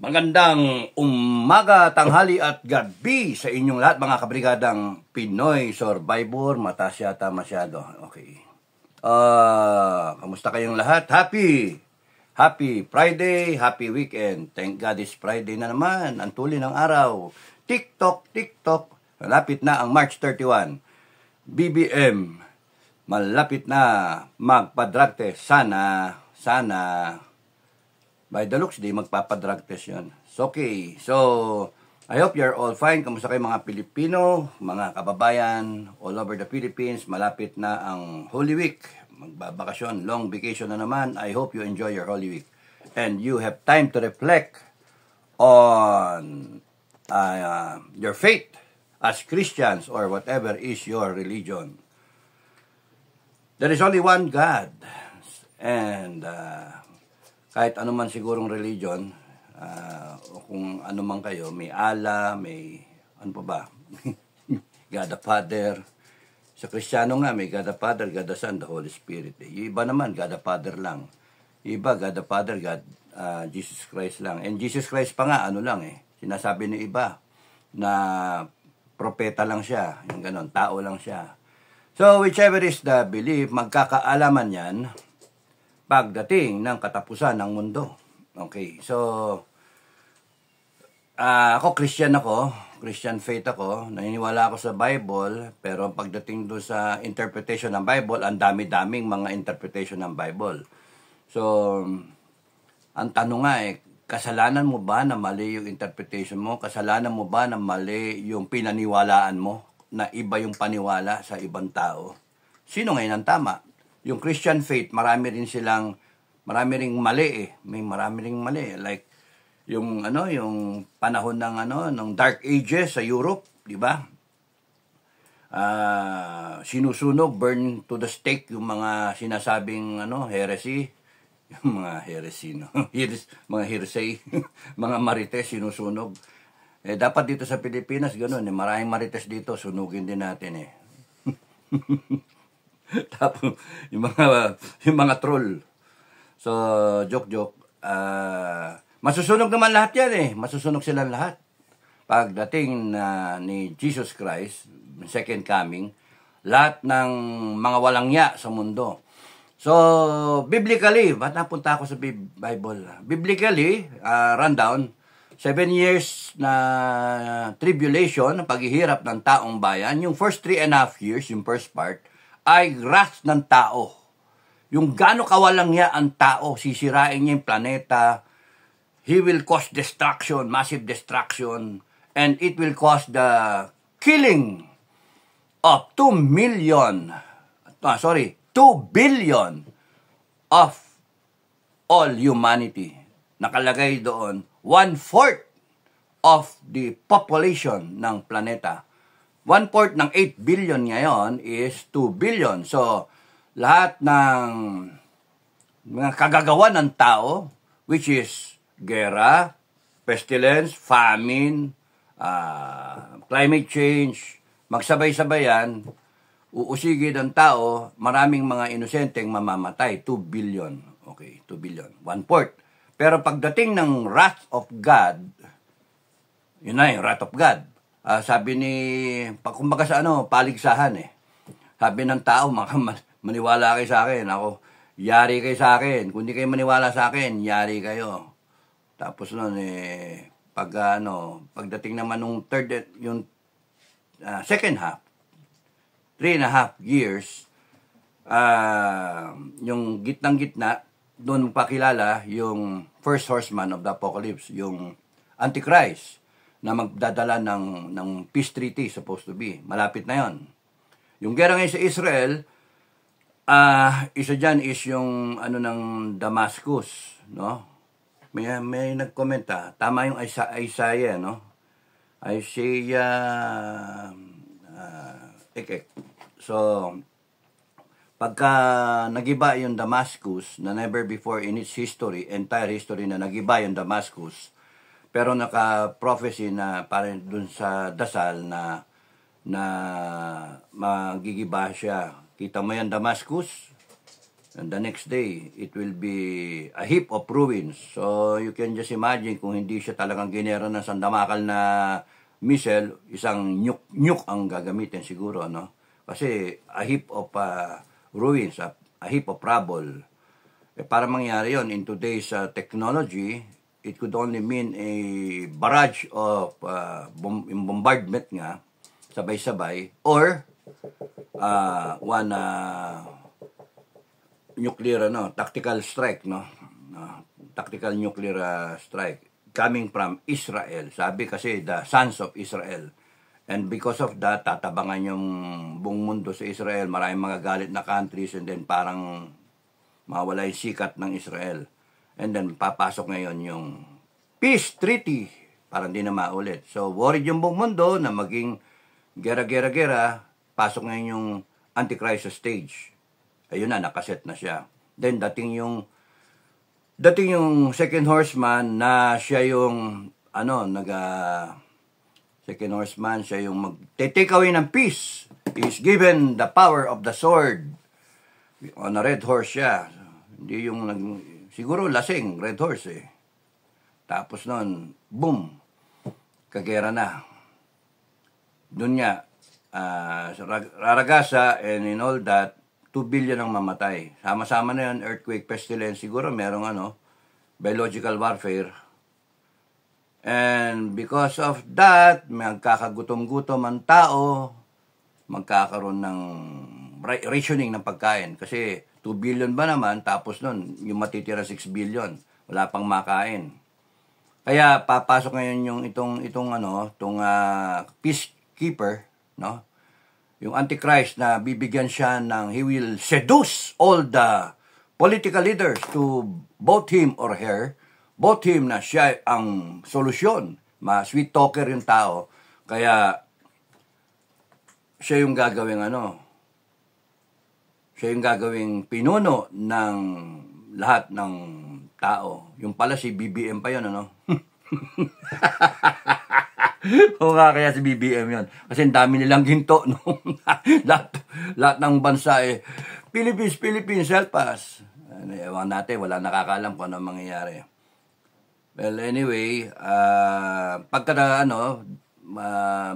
Magandang umaga, tanghali at gabi sa inyong lahat mga kabrigadang Pinoy Survivor. Mataas yata masyado. Okay. Kamusta kayong lahat? Happy Friday, happy weekend. Thank God it's Friday na naman. Ang tuloy ng araw. TikTok. Malapit na ang March 31. BBM. Malapit na magpa-drug test. Sana by the looks, di magpapadrug test yun. So, okay. So, I hope you're all fine. Kamusta kayo mga Pilipino, mga kababayan, all over the Philippines. Malapit na ang Holy Week. Magbabakasyon, long vacation na naman. I hope you enjoy your Holy Week. And you have time to reflect on your faith as Christians or whatever is your religion. There is only one God. And kahit ano man sigurong religion, o kung ano man kayo, may Allah, may ano pa ba? God the Father. Sa Kristiyano nga, may God the Father, God the Son, the Holy Spirit. Yung iba naman, God the Father lang. Yung iba, God the Father, God, Jesus Christ lang. And Jesus Christ pa nga, ano lang sinasabi ng iba na propeta lang siya. Yung ganon, tao lang siya. So, whichever is the belief, magkakaalaman yan pagdating ng katapusan ng mundo. Okay, so ako Christian faith ako, naniniwala ako sa Bible, pero pagdating doon sa interpretation ng Bible, ang dami-daming mga interpretation ng Bible. So, ang tanong nga kasalanan mo ba na mali yung interpretation mo? Kasalanan mo ba na mali yung pinaniwalaan mo na iba yung paniwala sa ibang tao? Sino ngayon ang tama? Yung Christian faith, marami ring mali marami ring mali. Like, yung panahon ng Dark Ages sa Europe, di ba? Sinusunog, burn to the stake yung mga sinasabing heresy. Yung mga heresy, mga heresy, mga marites, sinusunog. Dapat dito sa Pilipinas, ganun. Maraming marites dito, sunugin din natin Tapos, yung mga troll. So, joke. Masusunog naman lahat yan Masusunog silang lahat. Pagdating ni Jesus Christ, second coming, lahat ng mga walangya sa mundo. So, biblically, ba't napunta ako sa Bible? Biblically, rundown, 7 years na tribulation, paghihirap ng taong bayan. Yung first 3.5 years, yung first part, ay wrath ng tao. Yung gaano kawalangya ang tao, sisirain niya yung planeta, he will cause destruction, massive destruction, and it will cause the killing of 2 billion of all humanity. Nakalagay doon, 1/4 of the population ng planeta. 1/4 ng 8 billion ngayon is 2 billion. So, lahat ng mga kagagawa ng tao, which is gera, pestilence, famine, climate change, magsabay-sabayan, uusigid ang tao, maraming mga inosenteng mamamatay, 2 billion. Okay, 2 billion, 1/4. Pero pagdating ng wrath of God, yun na yung wrath of God. Sabi kumbaga sa paligsahan Sabi ng tao, maniwala kayo sa akin. Ako, yari kayo sa akin. Kung di kayo maniwala sa akin, yari kayo. Tapos nun, pagdating naman nung second half, 3.5 years, yung gitnang-gitna, doon pakilala yung first horseman of the apocalypse, yung Antichrist, na magdadala ng peace treaty, supposed to be. Malapit na yon. Yung gera ngayon sa Israel, isa dyan is yung ng Damascus, no? May nag-comment tama yung Isaiah, no? Isaiah, So, pagka nagiba yung Damascus, na never before in its history, entire history na nagiba yung Damascus, pero naka-prophecy na parang dun sa dasal na magigiba siya. Kita mo yan, Damascus? And the next day, it will be a heap of ruins. So, you can just imagine kung hindi siya talagang ginera ng sandamakal na missile, isang nuke ang gagamitin siguro, no? Kasi a heap of ruins, a heap of rubble. Para mangyari yon in today's technology, it could only mean a barrage of bombardment nga, sabay-sabay, or one nuclear tactical strike, no, tactical nuclear strike coming from Israel. Sabi kasi the sons of Israel, and because of that tatabangan yung buong mundo sa Israel. Maraming mga galit na countries, and then parang mawala yung sikat ng Israel, and then papasok ngayon yung peace treaty, parang di na maulit. So worried yung buong mundo na maging gera, pasok ngayon yung anti-crisis stage. Ayun na, nakaset na siya. Then dating yung second horseman na siya yung second horseman, siya yung mag-take away ng peace. He is given the power of the sword. On a red horse siya. Hindi yung siguro lasing, red horse eh. Tapos nun, boom, kagera na. Doon nga, Raragasa and in all that, 2 billion ang mamatay. Sama-sama na yun, earthquake, pestilence, siguro merong biological warfare. And because of that, magkakagutom-gutom ang tao, magkakaroon ng rationing ng pagkain. Kasi 2 billion ba naman, tapos nun, yung matitira 6 billion. Wala pang makain. Kaya papasok ngayon yung itong peacekeeper, no? Yung Antichrist na bibigyan siya he will seduce all the political leaders to vote him or her, vote him na siya ang solusyon. Sweet talker yung tao. Kaya siya yung gagawing pinuno ng lahat ng tao. Yung pala si BBM pa yun, O nga, kaya si BBM yun. Kasi ang dami nilang ginto, no? lahat ng bansa Philippines, help us. Ewan natin, wala nakakaalam kung ano mangyayari. Well, anyway,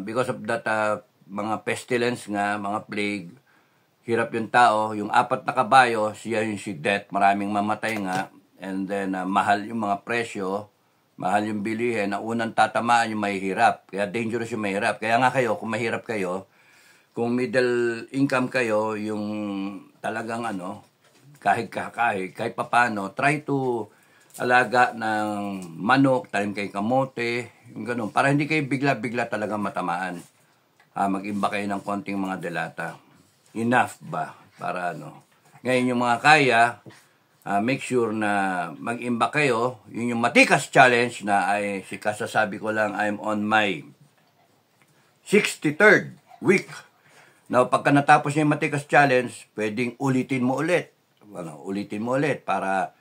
because of that, mga pestilence nga, mga plague, hirap yung tao, yung 4 na kabayo, siya yung si death, maraming mamatay nga, and then mahal yung mga presyo, mahal yung bilihin, na unang tatamaan yung mahihirap. Kaya dangerous yung mahirap. Kaya nga kayo, kung mahirap kayo, kung middle income kayo, yung talagang kahit papano, try to alaga ng manok, talim kayo kamote, yung ganun. Para hindi kayo bigla-bigla talaga matamaan. Mag-imba kayo ng konting mga delata. Enough ba? Para Ngayon yung mga kaya, make sure na mag-imba kayo. Yun yung Matikas Challenge na kasasabi ko lang, I'm on my 63rd week. Now, pagka natapos yung Matikas Challenge, pwedeng ulitin mo ulit. Ulitin mo ulit para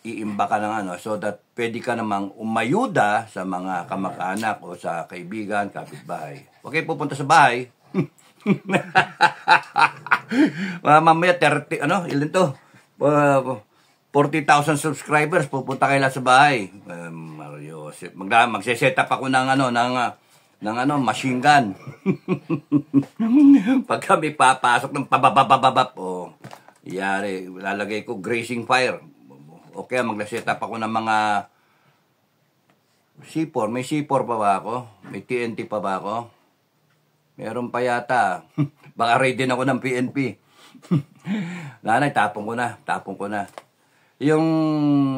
iimba ka ng so that pwede ka namang umayuda sa mga kamag-anak o sa kaibigan, kapitbahay. Huwag kayo pupunta sa bahay. Mamaya 30, ilan to? 40,000 subscribers, pupunta kayo lang sa bahay. Mario, magse-set up ako ng machine gun. Pag kami papasok ng pababababab, iyari, lalagay ko grazing fire. Okay, mag-set up ako ng mga C4. May C4 pa ba ako? May TNT pa ba ako? Meron pa yata. Baka ready na ako ng PNP. Nanay, tapong ko na. Yung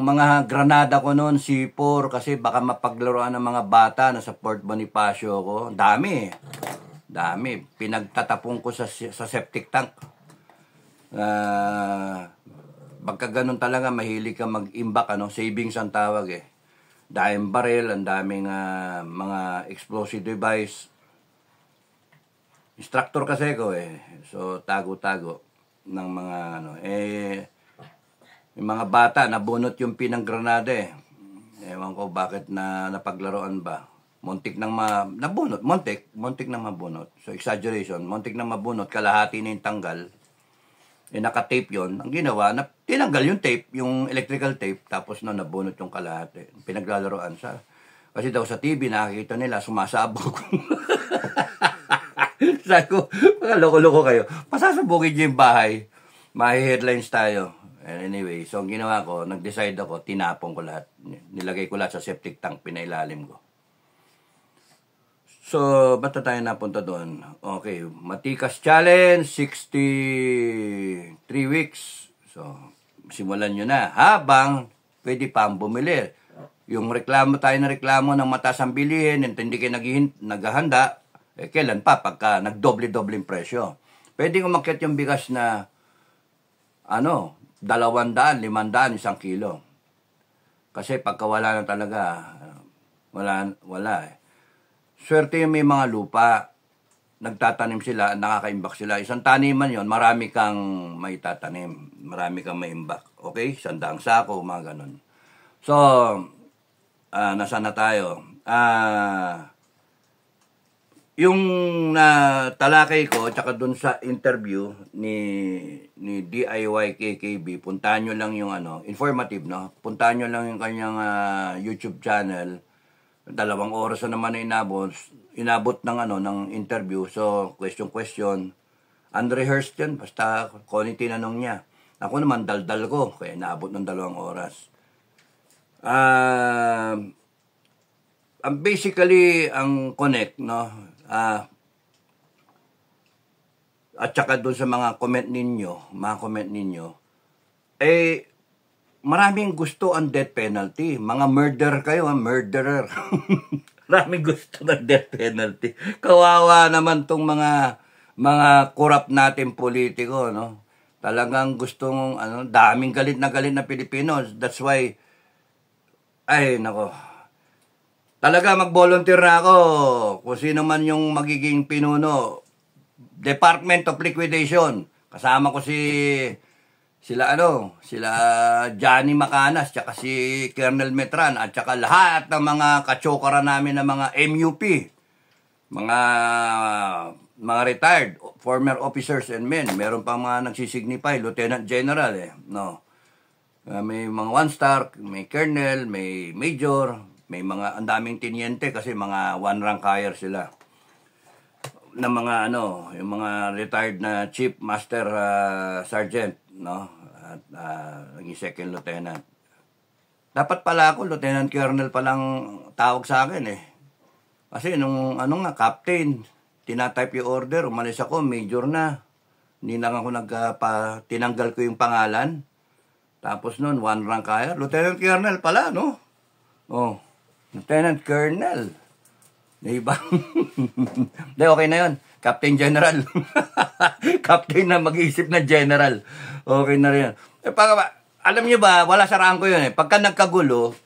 mga granada ko noon, C4, kasi baka mapaglaruan ng mga bata na sa Port Bonifacio ko. Dami. Pinagtatapong ko sa septic tank. Pagka ganun talaga, mahilig ka mag-imbak, savings ang tawag eh. Daming barrel, ang daming mga explosive device. Instructor kasi ko eh. So, tago-tago ng mga yung mga bata, nabunot yung pinang-granada eh. Ewan ko bakit napaglaruan ba. Muntik nang nabunot. Muntik nang mabunot. So, exaggeration. Muntik nang mabunot. Kalahati na yung tanggal. naka-tape yon. Ang ginawa, tinanggal yung tape, yung electrical tape, tapos nabunot yung kalahati. Pinaglalaroan siya. Kasi daw sa TV, nakikita nila, sumasabog. Sabi ko, mga loko-loko kayo. Pasasabugin niyo yung bahay. Mahi-headlines tayo. Anyway, so ang ginawa ko, nag-decide ako, tinapon ko lahat. Nilagay ko lahat sa septic tank, pinailalim ko. So, ba't tayo napunta doon? Okay, Matikas Challenge, 63 weeks. So, simulan nyo na. Habang, pwede pa bumili. Yung reklamo tayo na reklamo ng mataas ang bilihin, hindi kayo naghahanda, kailan pa? Pagka nagdoble-doble yung presyo. Pwede umakyat yung bigas na, 200, 500, 1 kilo. Kasi pagka wala na talaga, wala eh. Swerte yung may mga lupa, nagtatanim sila, nakaka-imbak sila. Isang taniman yon, marami kang may tatanim, marami kang may imbak. Okay? 100 sako, mga ganun. So, nasaan na tayo? Yung talakay ko, tsaka dun sa interview ni DIY KKB, puntahan nyo lang yung informative, no? Puntahan nyo lang yung kanyang YouTube channel. 2 oras na naman na inabot ng interview. So, question. Unrehearsed yan, basta kung tinanong niya. Ako naman, daldal ko, kaya naabot ng 2 oras. Basically, ang connect, no? At saka doon sa mga comment ninyo, maraming gusto ang death penalty. Mga murderer kayo, murderer. Maraming gusto ng death penalty. Kawawa naman tong mga corrupt natin politiko, no? Talagang gustong, daming galit na Pilipino. That's why, talaga mag-volunteer na ako. Kung sino man yung magiging pinuno. Department of Liquidation. Kasama ko sila Johnny Macanas, tsaka si Colonel Metran, at tsaka lahat ng mga kachokara namin ng mga MUP, mga retired, former officers and men. Meron pa mga nagsisignify, Lieutenant General, no. May mga 1-star, may Colonel, may Major, may mga andaming tiniente kasi mga 1-rank higher sila. Na mga yung mga retired na Chief Master Sergeant, no? At naging second lieutenant. Dapat pala ako, Lieutenant Colonel palang tawag sa akin Kasi nung captain, tinatype yung order, umalis ako, major na. Hindi lang ako tinanggal ko yung pangalan. Tapos noon, 1-rank higher, Lieutenant Colonel pala, no? Oh, Lieutenant Colonel. Diba? Hindi, okay na yun. Captain General. Captain na mag-iisip na General. Okay na rin. Alam nyo ba, wala sa ranko yun Pagka nagkagulo,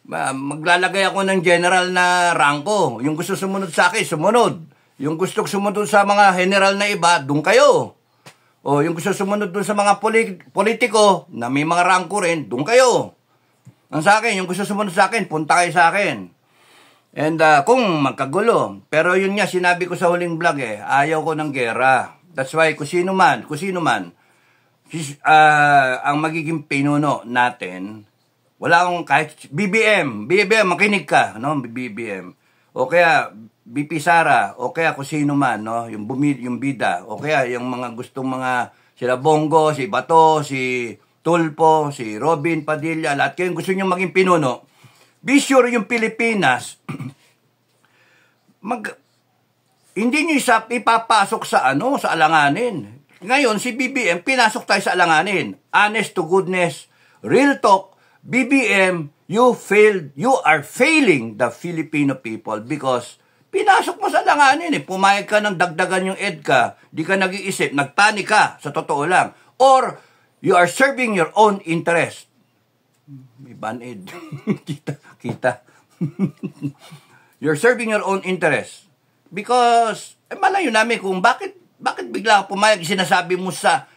maglalagay ako ng General na ranko. Yung gusto sumunod sa akin, sumunod. Yung gusto sumunod sa mga general na iba, doon kayo. O yung gusto sumunod doon sa mga politiko na may mga ranko rin, doon kayo. Ang sa akin, yung gusto sumunod sa akin, punta kayo sa akin. And kung magkagulo, pero yun nga sinabi ko sa huling vlog ayaw ko ng gera. That's why kung sino man, ang magiging pinuno natin, wala akong kahit BBM, makinig ka, no? BBM. O kaya BP Sara, o kaya kung sino man, no? Yung bida, o kaya yung mga gustong mga sila Bongo, si Bato, si Tulpo, si Robin Padilla, lahat kayo gusto nyo maging pinuno. Be sure yung Pilipinas, hindi nyo ipapasok sa alanganin. Ngayon, si BBM, pinasok tayo sa alanganin. Honest to goodness, real talk, BBM, you are failing the Filipino people because pinasok mo sa alanganin Pumayag ka ng dagdagan yung EDCA, di ka nag-iisip, nagpanik ka, sa totoo lang. Or, you are serving your own interest. May ban-ed. kita. You're serving your own interest. Because, malayo namin kung bakit bigla pumayag, sinasabi mo sa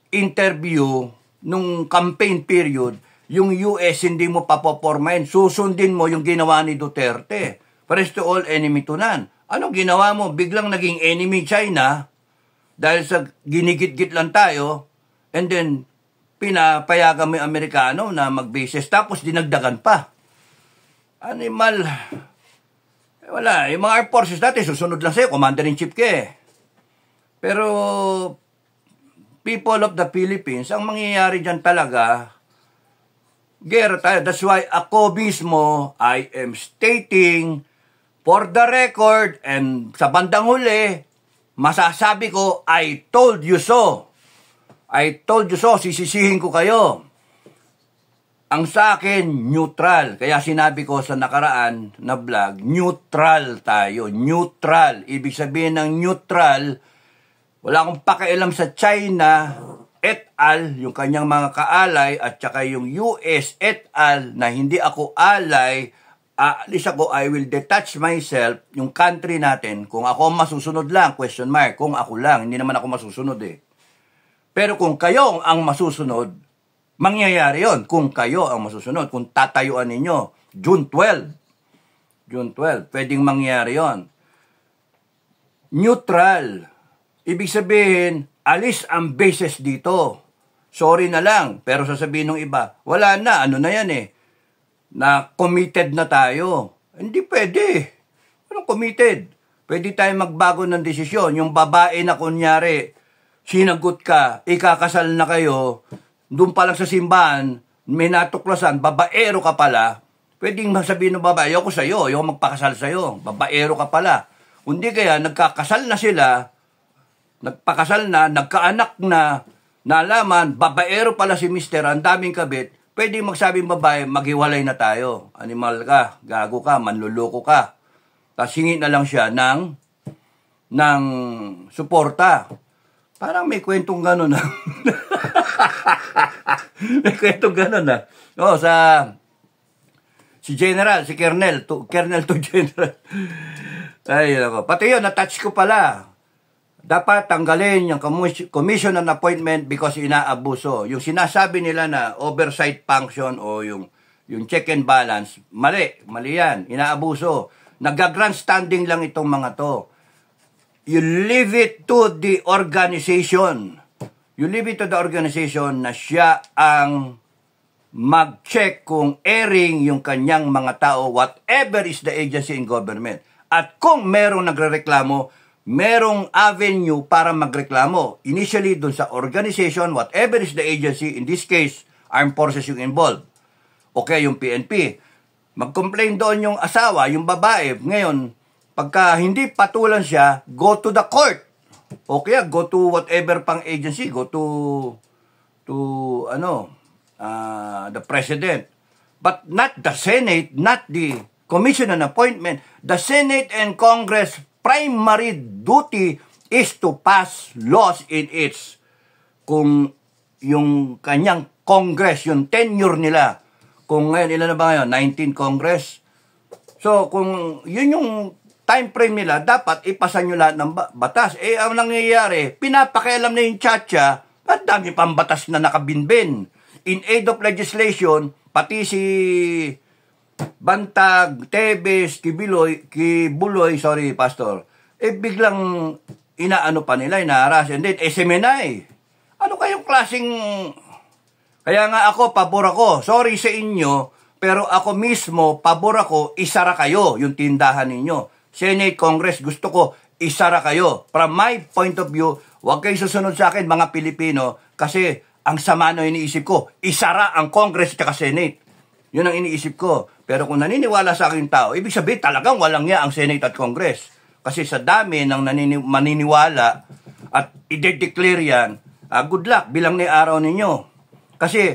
interview nung campaign period, yung US hindi mo papopormahin, susundin mo yung ginawa ni Duterte. First to all, enemy to none. Anong ginawa mo? Biglang naging enemy China, dahil sa ginigit-git lang tayo, and then pinapayagan mo yung Amerikano na mag-bases, tapos dinagdagan pa. Animal. Wala, yung mga Air Forces natin, susunod lang sa'yo, Commander-in-Chief ka eh. Pero, people of the Philippines, ang mangyayari dyan talaga, gera tayo. That's why ako mismo, I am stating, for the record, and sa bandang huli, masasabi ko, I told you so. I told you so, sisisihin ko kayo. Ang sa akin, neutral. Kaya sinabi ko sa nakaraan na vlog, neutral tayo. Neutral. Ibig sabihin ng neutral, wala akong pakialam sa China et al., yung kanyang mga kaalay, at saka yung US et al., na hindi ako alay, aalis ako, I will detach myself, yung country natin, kung ako masusunod lang, question mark, kung ako lang, hindi naman ako masusunod eh. Pero kung kayo ang masusunod, mangyayari yon kung kayo ang masusunod. Kung tatayuan ninyo, June 12, pwedeng mangyayari yon. Neutral. Ibig sabihin, alis ang bases dito. Sorry na lang, pero sasabihin ng iba, wala na, ano na yan eh, na committed na tayo. Hindi pwede. Anong committed? Pwede tayo magbago ng desisyon. Yung babae na kunyari, sinagot ka, ikakasal na kayo, doon pa lang sa simbahan, may natuklasan, babaero ka pala, pwedeng masabihin ng babae, ayoko sa'yo, ayoko magpakasal sa'yo, babaero ka pala. Kundi kaya, nagkakasal na sila, nagpakasal na, nagkaanak na, nalaman, babaero pala si mister, ang daming kabit, pwedeng magsabing babae, maghiwalay na tayo. Animal ka, gago ka, manluloko ka. Tapos hingin na lang siya ng suporta. Parang may kwentong gano'n na. May kwentong gano'n na. Si General, si Colonel to General. Ay, ako. Pati yun, na-touch ko pala. Dapat tanggalin yung commission on appointment because inaabuso. Yung sinasabi nila na oversight function o yung check and balance, mali yan, inaabuso. Nag-grandstanding lang itong mga to. You leave it to the organization. You leave it to the organization na siya ang mag-check kung airing yung kanyang mga tao, whatever is the agency in government. At kung merong nagrereklamo, merong avenue para magreklamo. Initially, dun sa organization, whatever is the agency, in this case, armed forces yung involved. Okay, yung PNP. Mag-complain doon yung asawa, yung babae. Ngayon, pagka hindi patulan siya, go to the court. O kaya, go to whatever pang agency. Go to the president. But not the Senate, not the Commission on Appointment. The Senate and Congress primary duty is to pass laws in its, kung yung kanyang Congress, yung tenure nila. Kung ngayon, ilan na ba ngayon? 19 Congress. So, kung yun yung time frame nila, dapat ipasa nyo lahat ng batas. Eh, ang nangyayari, pinapakialam na yung Chacha, at dami pang batas na nakabinbin. In aid of legislation, pati si Bantag, Tebes, Kibuloy, sorry, Pastor, biglang inaano pa nila, inaharas. And then, SMNI. Ano kayong klaseng... Kaya nga ako, pabor ako. Sorry sa inyo, pero ako mismo, pabor ako, isara kayo yung tindahan ninyo. Senate, Congress, gusto ko, isara kayo. From my point of view, huwag kayo susunod sa akin, mga Pilipino, kasi ang sama na iniisip ko, isara ang Congress at Senate. Yun ang iniisip ko. Pero kung naniniwala sa akin tao, ibig sabihin talagang walang niya ang Senate at Congress. Kasi sa dami ng maniniwala at i-declare yan, good luck, bilang ni araw ninyo. Kasi,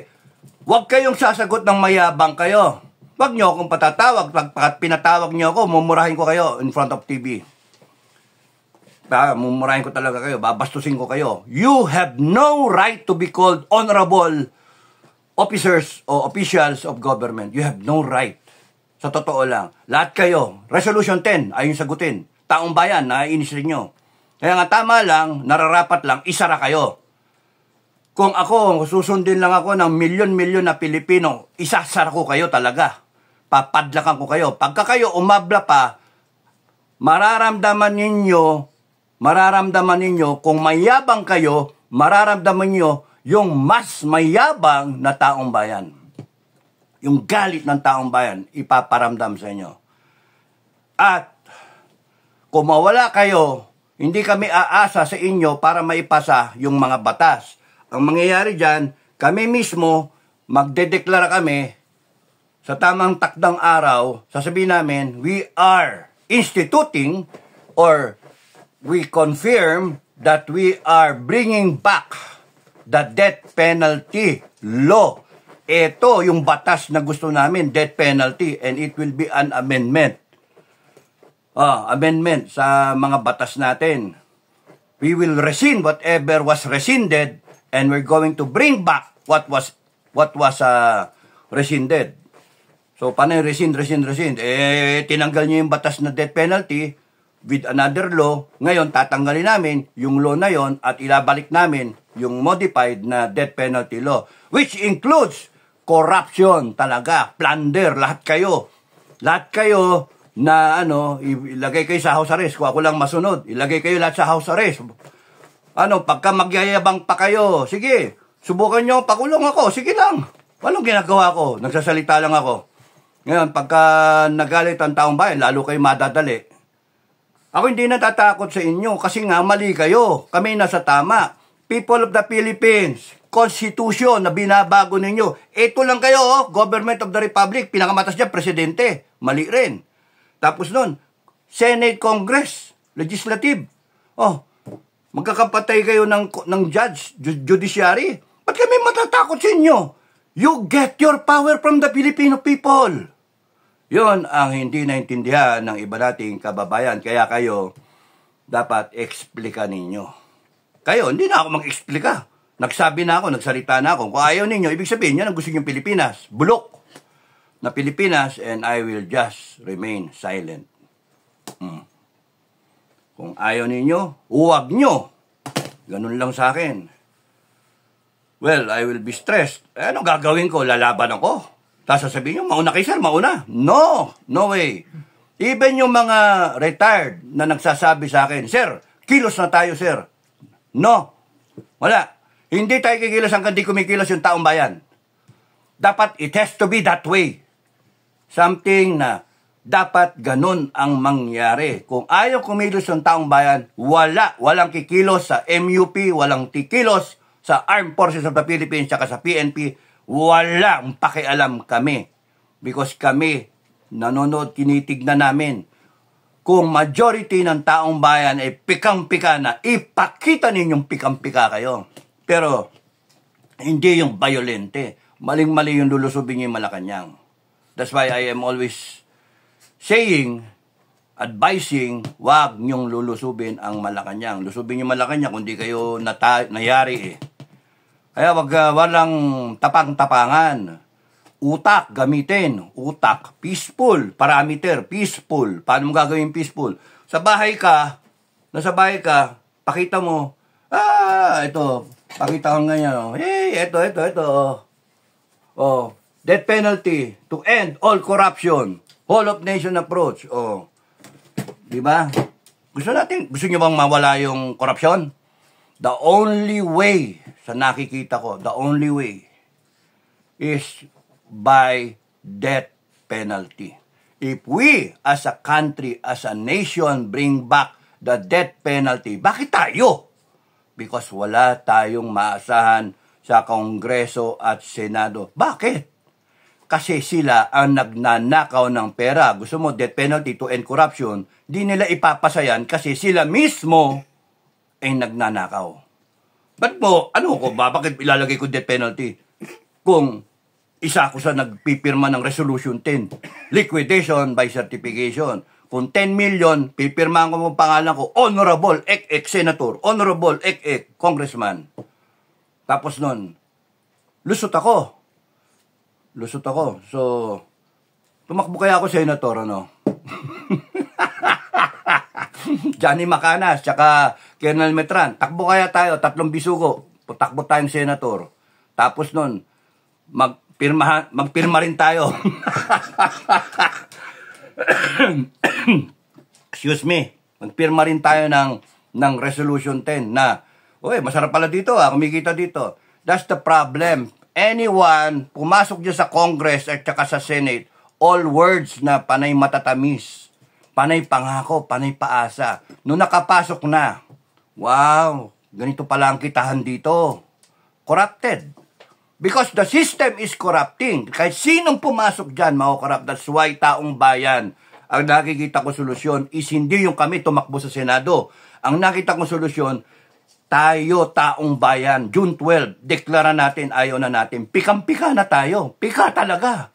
huwag kayong sasagot ng mayabang kayo. Huwag nyo akong patatawag. Pag pinatawag nyo ako, mumurahin ko kayo in front of TV. Mumurahin ko talaga kayo. Babastusin ko kayo. You have no right to be called honorable officers o officials of government. You have no right. Sa totoo lang. Lahat kayo. Resolution 10, ayun sagutin. Taong bayan, naiinis rin nyo. Kaya nga tama lang, nararapat lang, isara kayo. Kung ako, susundin lang ako ng milyon-milyon na Pilipino, isasara ko kayo talaga. Papadlakan ko kayo. Pagka kayo umabla pa, mararamdaman ninyo mararamdaman ninyo, kung mayabang kayo, mararamdaman nyo yung mas mayabang na taong bayan. Yung galit ng taong bayan, ipaparamdam sa inyo. At kung mawala kayo, hindi kami aasa sa inyo para maipasa yung mga batas. Ang mangyayari dyan, kami mismo, magdedeklara kami sa tamang takdang araw, sasabihin namin, we are instituting or we confirm that we are bringing back the death penalty law. Ito yung batas na gusto namin, death penalty, and it will be an amendment. Amendment sa mga batas natin. We will rescind whatever was rescinded and we're going to bring back what was rescinded. So, paano yung rescind? Tinanggal niyo yung batas na death penalty with another law. Ngayon, tatanggalin namin yung law na yon at ilabalik namin yung modified na death penalty law, which includes corruption talaga, plunder, lahat kayo na ilagay kayo sa house arrest. Kung ako lang masunod, ilagay kayo lahat sa house arrest. Pagka magyayabang pa kayo, sige, subukan nyo, pakulong ako, sige lang. Walang ginagawa ko, nagsasalita lang ako. Ngayon, pagka nagalit ang taong bayan, lalo kayo madadali. Ako hindi natatakot sa inyo kasi nga mali kayo. Kami nasa tama. People of the Philippines, Constitution na binabago ninyo. Ito lang kayo, Government of the Republic, pinakamatas dyan, Presidente. Mali rin. Tapos nun, Senate, Congress, Legislative. Magkakapatay kayo ng judiciary. Ba't kami matatakot sa inyo? You get your power from the Filipino people. Yon ang hindi naintindihan ng iba nating kababayan. Kaya kayo, dapat explica ninyo. Kayo, hindi na ako mag-explika. Nagsabi na ako, nagsalita na ako. Kung ayaw ninyo, ibig sabihin yan ang gusto nyo Pilipinas. Bulok na Pilipinas, and I will just remain silent. Kung ayaw ninyo, huwag nyo. Ganun lang sa akin. Well, I will be stressed. Ano gagawin ko? Lalaban ako. Tapos sasabihin nyo, mauna kayo sir, mauna. No way. Even yung mga retired na nagsasabi sa akin, sir, kilos na tayo sir. No. Wala. Hindi tayo kikilos hanggang di kumikilos yung taong bayan. Dapat it has to be that way. Something na dapat ganun ang mangyari. Kung ayaw kumilos ng taong bayan, walang kikilos sa MUP, walang kikilos sa Armed Forces of the Philippines, saka sa PNP, walang pakialam kami. Because kami, nanonood, tinitignan namin. Kung majority ng taong bayan ay pikang-pika na, ipakita ninyong pikang-pika kayo. Pero, hindi yung violente. Maling-mali yung lulusubin yung Malacanang. That's why I am always saying, advising, wag niyong lulusubin ang Malacanang. Lusubin yung Malacanang kung di kayo nayari Kaya walang tapang-tapangan. Utak, gamitin. Utak, peaceful. Parameter, peaceful. Paano mo gagawin peaceful? Nasa bahay ka, pakita mo, ito, pakita ko ganyan, ito. Death penalty to end all corruption. Whole of nation approach. Diba? Gusto nyo bang mawala yung korupsyon? The only way, sa nakikita ko, the only way is by death penalty. If we, as a country, as a nation, bring back the death penalty, bakit tayo? Because wala tayong maasahan sa Kongreso at Senado. Bakit? Kasi sila ang nagnanakaw ng pera. Gusto mo, death penalty to end corruption, di nila ipapasayan kasi sila mismo ay nagnanakaw. Bakit ilalagay ko death penalty? Kung isa ako sa nagpipirma ng Resolution 10, liquidation by certification. Kung 10 million, pipirmahan ko mong pangalan ko, Honorable Ek Senator, Honorable Ek Congressman. Tapos nun, lusot ako. So, tumakbo kaya ako Senator, Johnny Macanas, tsaka Colonel Metran, takbo kaya tayo, 3 bisugo, takbo tayong Senator. Tapos nun, magpirma rin tayo. Excuse me. Magpirma rin tayo ng ng Resolution 10 na, oy, masarap pala dito, kumikita dito. That's the problem. Anyone pumasok dyan sa Congress at saka sa Senate, all words na panay matatamis, panay pangako, panay paasa. Noong nakapasok na, wow, ganito pala ang kitahan dito. Corrupted. Because the system is corrupting. Kahit sinong pumasok dyan, mako-corrupt. That's why taong bayan, ang nakikita ko solusyon is hindi yung kami tumakbo sa Senado. Ang nakita ko solusyon, tayo, taong bayan, June 12, deklara natin, ayaw na natin. Pikang-pika na tayo. Pika talaga.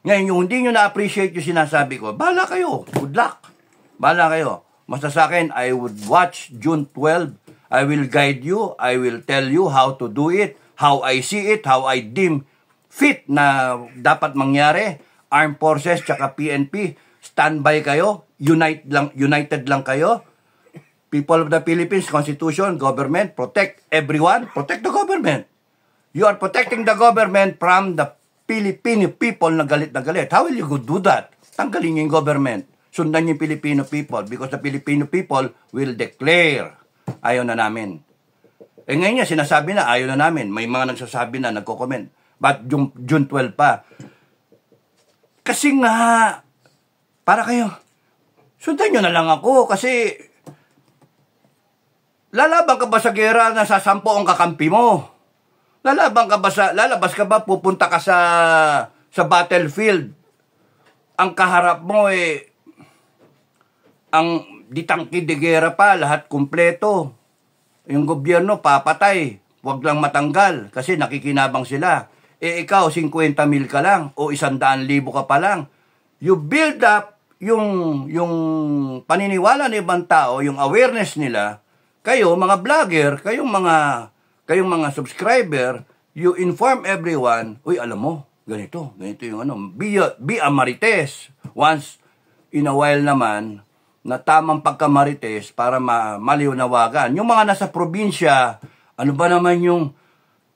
Ngayon, yung hindi nyo na-appreciate yung sinasabi ko, bahala kayo. Good luck. Bahala kayo. Basta sa akin, I would watch June 12. I will guide you. I will tell you how to do it. How I see it, how I deem fit na dapat mangyari. Armed Forces tsaka PNP, standby kayo, united lang kayo. People of the Philippines, Constitution, government, protect everyone, protect the government. You are protecting the government from the Filipino people na galit na galit. How will you do that? Tanggalin niyo yung government. Sundan niyo yung Filipino people because the Filipino people will declare, ayaw na namin. Ngayon niya, sinasabi na, ayaw na namin. May mga nagsasabi na, nagko-comment. But June 12 pa. Kasi nga, para kayo, sundan nyo na lang ako kasi lalaban ka ba sa gera na sasampo ang kakampi mo? Lalabas ka ba, pupunta ka sa battlefield? Ang kaharap mo ang ditangki de gera pa, lahat kumpleto. Yung gobyerno, papatay. Huwag lang matanggal kasi nakikinabang sila. Ikaw, 50 mil ka lang o 100,000 ka pa lang. You build up yung paniniwala ng ibang tao, yung awareness nila. Kayo, mga vlogger, kayong mga subscriber, you inform everyone, uy, alam mo, ganito yung be a marites. Once in a while naman, na tamang pagkamarites para maliwanawagan. Yung mga nasa probinsya, ano ba naman yung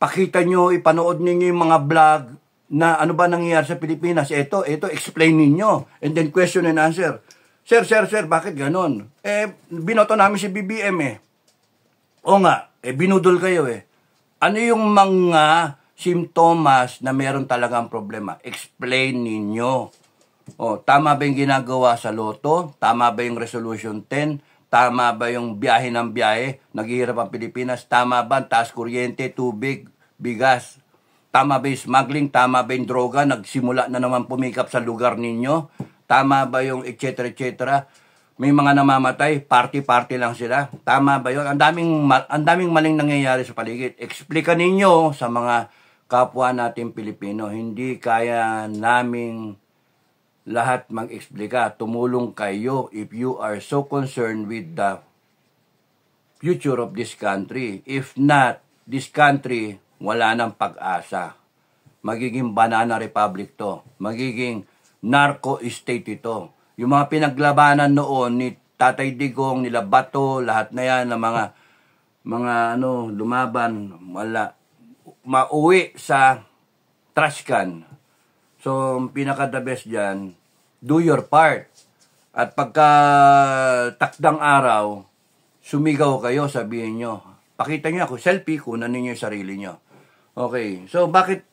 pakita nyo, ipanood ninyo yung mga vlog na ano ba nangyayari sa Pilipinas? Ito, explain ninyo. And then question and answer. Sir, bakit ganon? Binoto namin si BBM O nga, binudol kayo Ano yung mga simptomas na meron talagang problema? Explain ninyo. Tama ba yung ginagawa sa loto? Tama ba yung Resolution 10? Tama ba yung biyahe ng biyahe? Naghihirap ang Pilipinas? Tama ba ang taas kuryente, tubig, bigas? Tama ba yung smuggling? Tama ba yung droga? Nagsimula na naman pumikap sa lugar ninyo? Tama ba yung et cetera? May mga namamatay, party-party lang sila. Tama ba yun? Ang daming maling nangyayari sa paligid. Explika ninyo sa mga kapwa natin Pilipino. Hindi kaya naming lahat mag-explika. Tumulong kayo if you are so concerned with the future of this country. If not, this country, wala nang pag-asa. Magiging banana republic to. Magiging narco state ito. Yung mga pinaglabanan noon ni Tatay Digong, nila Bato, lahat na yan, na mga lumaban, mauwi sa trash can. So, pinaka-the best dyan, do your part. At pagka takdang araw, sumigaw kayo, sabihin nyo. Pakita nyo ako, selfie, kunan ninyo yung sarili nyo. Okay, so bakit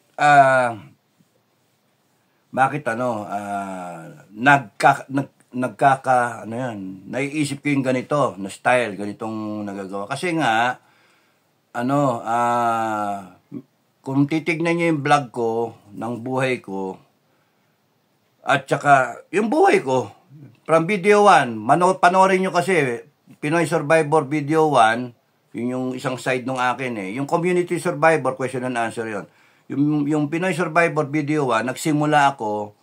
naiisip ko yung ganito, na style, ganitong nagagawa. Kasi nga, kung titignan nyo yung vlog ko, ng buhay ko, at saka, yung buhay ko, from video 1, panoorin nyo kasi, Pinoy Survivor video 1, yun yung isang side ng akin Yung Community Survivor, question and answer yun. Yung Pinoy Survivor video 1, nagsimula ako,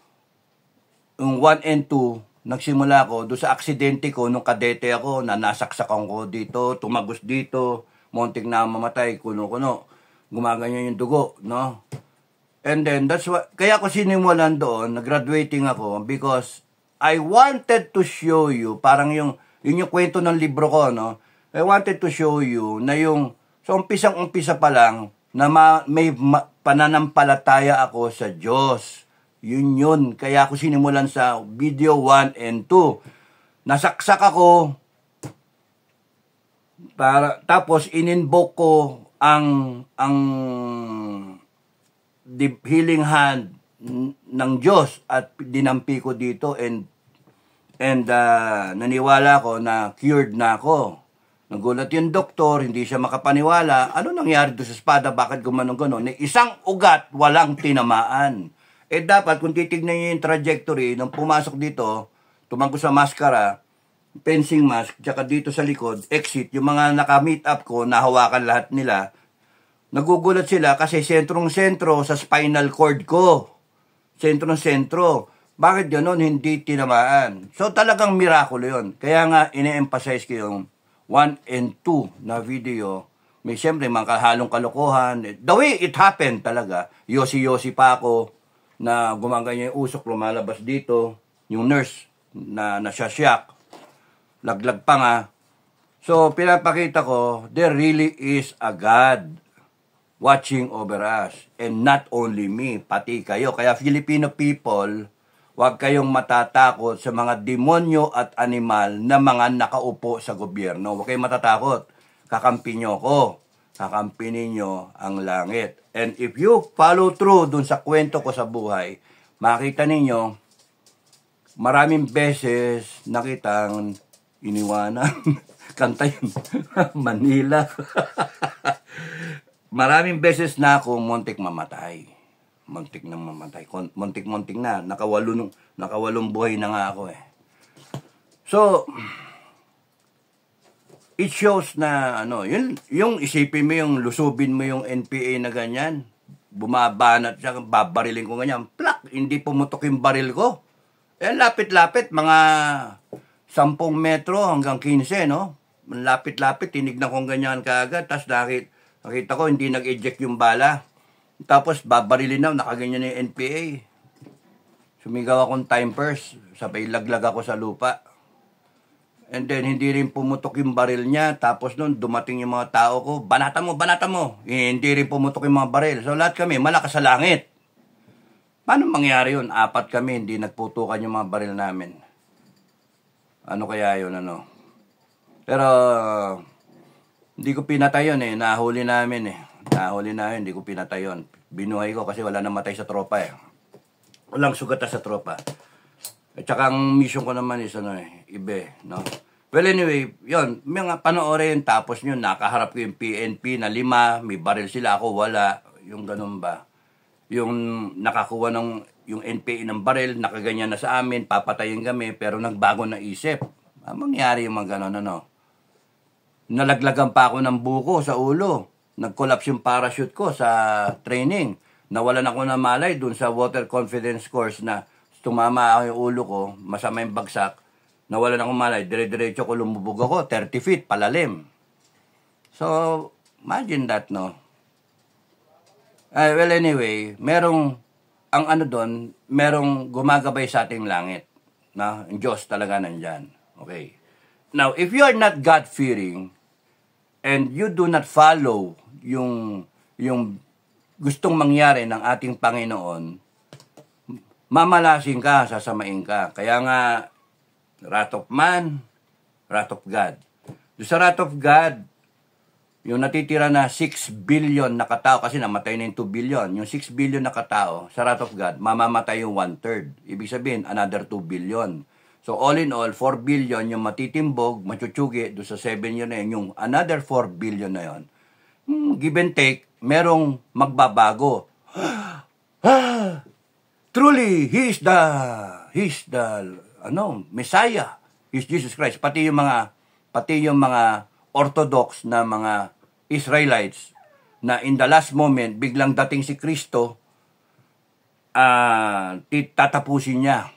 yung 1 and 2, nagsimula ako doon sa aksidente ko, nung kadete ako, na nasaksakan ko dito, tumagos dito, muntik na mamatay, kuno-kuno. Gumaganyan yung dugo, no? And then, kaya ako sinimulan doon, nag-graduating ako, because I wanted to show you, parang yun yung kwento ng libro ko, no? I wanted to show you na so umpisang-umpisa pa lang, na may pananampalataya ako sa Diyos. Yun. Kaya ako sinimulan sa video 1 and 2. Nasaksak ako, Tapos ininvoke ko ang healing hand ng Diyos at dinampi ko dito and naniwala ko na cured na ako. Nagulat yung doktor, hindi siya makapaniwala. Ano nangyari doon sa espada? Bakit gumanon-ganon? Isang ugat, walang tinamaan. Dapat, kung titignan niyo yung trajectory, nung pumasok dito, tumangko sa maskara, fencing mask, tsaka dito sa likod, exit, yung mga naka-meet up ko, nahawakan lahat nila, nagugulat sila kasi sentrong-sentro sa spinal cord ko. Sentro-sentro. Bakit gano'n? Hindi tinamaan. So, talagang mirakulo yun. Kaya nga, ine-emphasize ko yung 1 and 2 na video. May siyempre, mga halong kalokohan. The way it happened talaga, yosi-yosi pa ako na gumaganya yung usok, lumalabas dito. Yung nurse na nasyasyak. Laglag pa nga. So, pinapakita ko, there really is a God watching over us. And not only me, pati kayo. Kaya Filipino people, huwag kayong matatakot sa mga demonyo at animal na mga nakaupo sa gobyerno. Huwag kayong matatakot. Kakampi nyo ko. Kakampi ninyo ang langit. And if you follow through dun sa kwento ko sa buhay, makita ninyo, maraming beses nakitang iniwanan. Kanta yun. Manila. Maraming beses na ako muntik mamatay. Muntik na mamatay. Muntik na. Nakawalong buhay na nga ako eh. So, it shows na, yung isipin mo yung lusubin mo yung NPA na ganyan. Bumabanat siya, babarilin ko ganyan. Plak! Hindi pumutok yung baril ko. Lapit-lapit, mga 10 metro hanggang 15, no? Lapit-lapit, tinignan kong ganyan kaagad. Tapos nakita ko, hindi nag-eject yung bala. Tapos, babarilin na, nakaganyan na yung NPA. Sumigaw akong time first, sabay laglag ako sa lupa. And then, hindi rin pumutok yung baril niya. Tapos nun, dumating yung mga tao ko, banata mo. Hindi rin pumutok yung mga baril. So, lahat kami, malakas sa langit. Paano mangyari yun? 4 kami, hindi nagputukan yung mga baril namin. Ano kaya yun, Pero, hindi ko pinatay yun nahuli namin hindi ko pinatay yun. Binuhay ko kasi wala namatay sa tropa Walang sugat sa tropa. At saka ang mission ko naman is ibe, no? Well anyway, yun, mga panoorin, tapos yun, nakaharap ko yung PNP na 5, may baril sila, ako wala, yung ganun ba. Yung nakakuha yung NPA ng baril, nakaganyan na sa amin, papatayin kami, pero nagbago na isip. Mangyari yung mga ganun, Nalaglagan pa ako ng buko sa ulo. Nag-collapse yung parachute ko sa training. Nawalan ako ng malay dun sa water confidence course na tumama ako yung ulo ko, masama yung bagsak. Nawalan ako malay, dire-diretso ko lumubog ako, 30 feet, palalim. So, imagine that, no? Well, anyway, merong gumagabay sa ating langit. Na? Ang Diyos talaga nandyan. Okay. Now, if you are not God-fearing, and you do not follow yung gustong mangyari ng ating Panginoon, mamalasing ka, sasamain ka. Kaya nga, wrath of man, wrath of God. Doon sa wrath of God, yung natitira na 6 billion na katao, kasi namatay na yung 2 billion, yung 6 billion na katao, sa wrath of God, mamamatay yung 1/3. Ibig sabihin, another 2 billion. So, all in all, 4 billion yung matitimbog, machuchugi, doon sa 7 yun na yun, yung another 4 billion na yun. Give and take, merong magbabago. Truly, He is the Messiah. He is Jesus Christ. Pati yung mga Orthodox na mga Israelites na in the last moment, biglang dating si Kristo, tatapusin niya.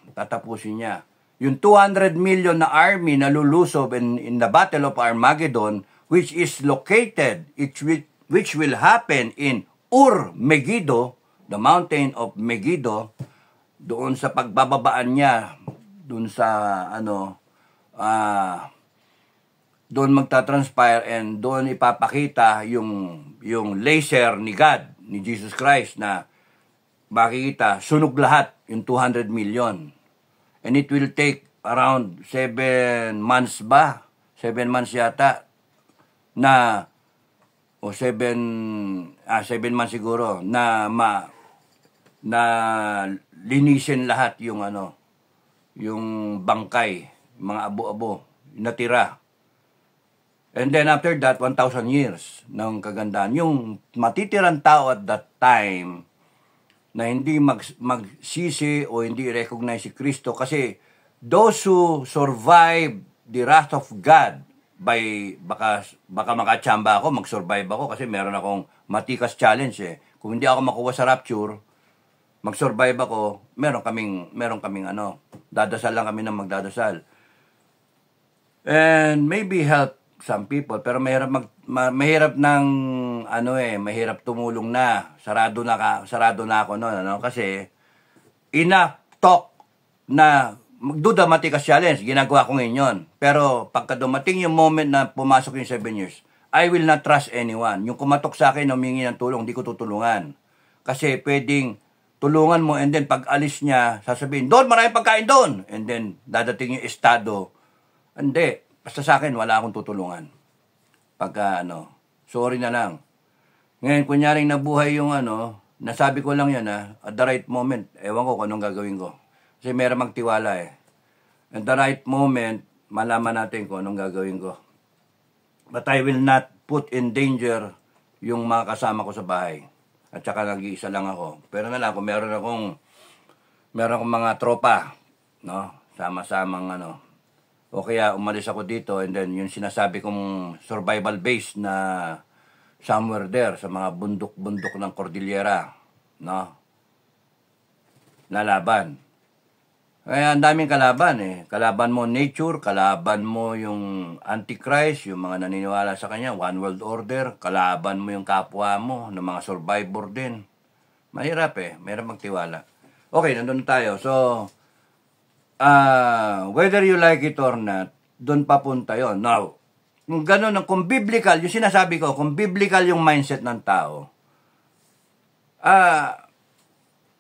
Yung 200 million na army na lulusob in the Battle of Armageddon, which is located, which will happen in Megiddo, the mountain of Megiddo, doon sa pagbababaan niya, doon sa doon magta-transpire and doon ipapakita yung laser ni God, ni Jesus Christ na makikita, sunog lahat, yung 200 million. And it will take around 7 months ba? 7 months yata. na o 7 months siguro na linisin lahat yung yung bangkay, yung mga abo-abo natira. And then after that, 1,000 years ng kagandahan. Yung matitirang tao at that time na hindi magsisi o hindi recognize si Kristo, kasi those who survive the wrath of God by baka makachamba ako, mag-survive ako kasi meron akong matikas challenge eh. Kung hindi ako makuha sa rapture, mag-survive ako, meron kaming dadasal lang kami ng magdadasal. And maybe help some people, pero mahirap ng mahirap tumulong na. Sarado na ako noon, kasi enough talk na magduda matikas challenge, ginagawa ko ngayon. Pero pagka dumating yung moment na pumasok yung 7 years, I will not trust anyone. Yung kumatok sa akin, humingi ng tulong, hindi ko tutulungan. Kasi pwedeng tulungan mo, and then pag alis niya, sasabihin, doon, maraming pagkain doon. And then, dadating yung estado. Hindi. Basta sa akin, wala akong tutulungan. Pagka, sorry na lang. Ngayon, kunyaring nabuhay yung nasabi ko lang yan, at the right moment, ewan ko kung anong gagawin ko. Kasi meron magtiwala eh. At the right moment, malaman natin kung anong gagawin ko. But I will not put in danger yung mga kasama ko sa bahay. At saka nag-iisa lang ako. Pero na lang, kung meron akong mga tropa, sama-samang o kaya umalis ako dito, and then yung sinasabi kong survival base na somewhere there, sa mga bundok-bundok ng Cordillera, lalaban. Kaya ang daming kalaban eh. Kalaban mo nature, kalaban mo yung Antichrist, yung mga naniniwala sa kanya, One World Order, kalaban mo yung kapwa mo, ng mga survivor din. Mahirap eh, mahirap magtiwala. Okay, nandun tayo. So, whether you like it or not, doon papunta yon. Now, kung gano'n, kung biblical, yung sinasabi ko, kung biblical yung mindset ng tao,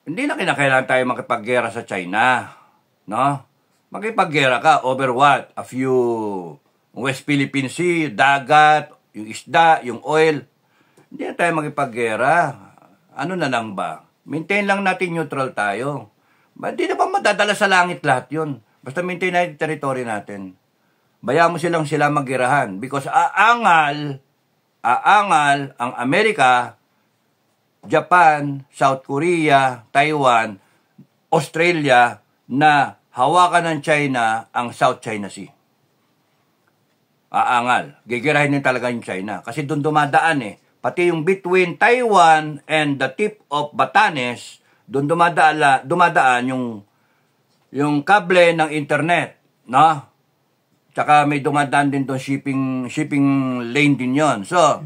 hindi na kinakailangan tayo makipaggera sa China. Makipaggera ka over what? A few West Philippine Sea, dagat, yung isda, yung oil. Hindi na tayo makipaggera. Ano na lang ba? Maintain lang natin neutral tayo. Hindi na ba madadala sa langit lahat yun? Basta maintain natin territory natin. Bayaan mo sila maggerahan. Because aangal ang Amerika, Japan, South Korea, Taiwan, Australia, na hawakan ng China ang South China Sea. Aangal. Gigirahin din talaga yung China. Kasi doon dumadaan eh. Pati yung between Taiwan and the tip of Batanes, doon dumadaan yung kable ng internet. Tsaka may dumadaan din doon shipping lane din yon. So,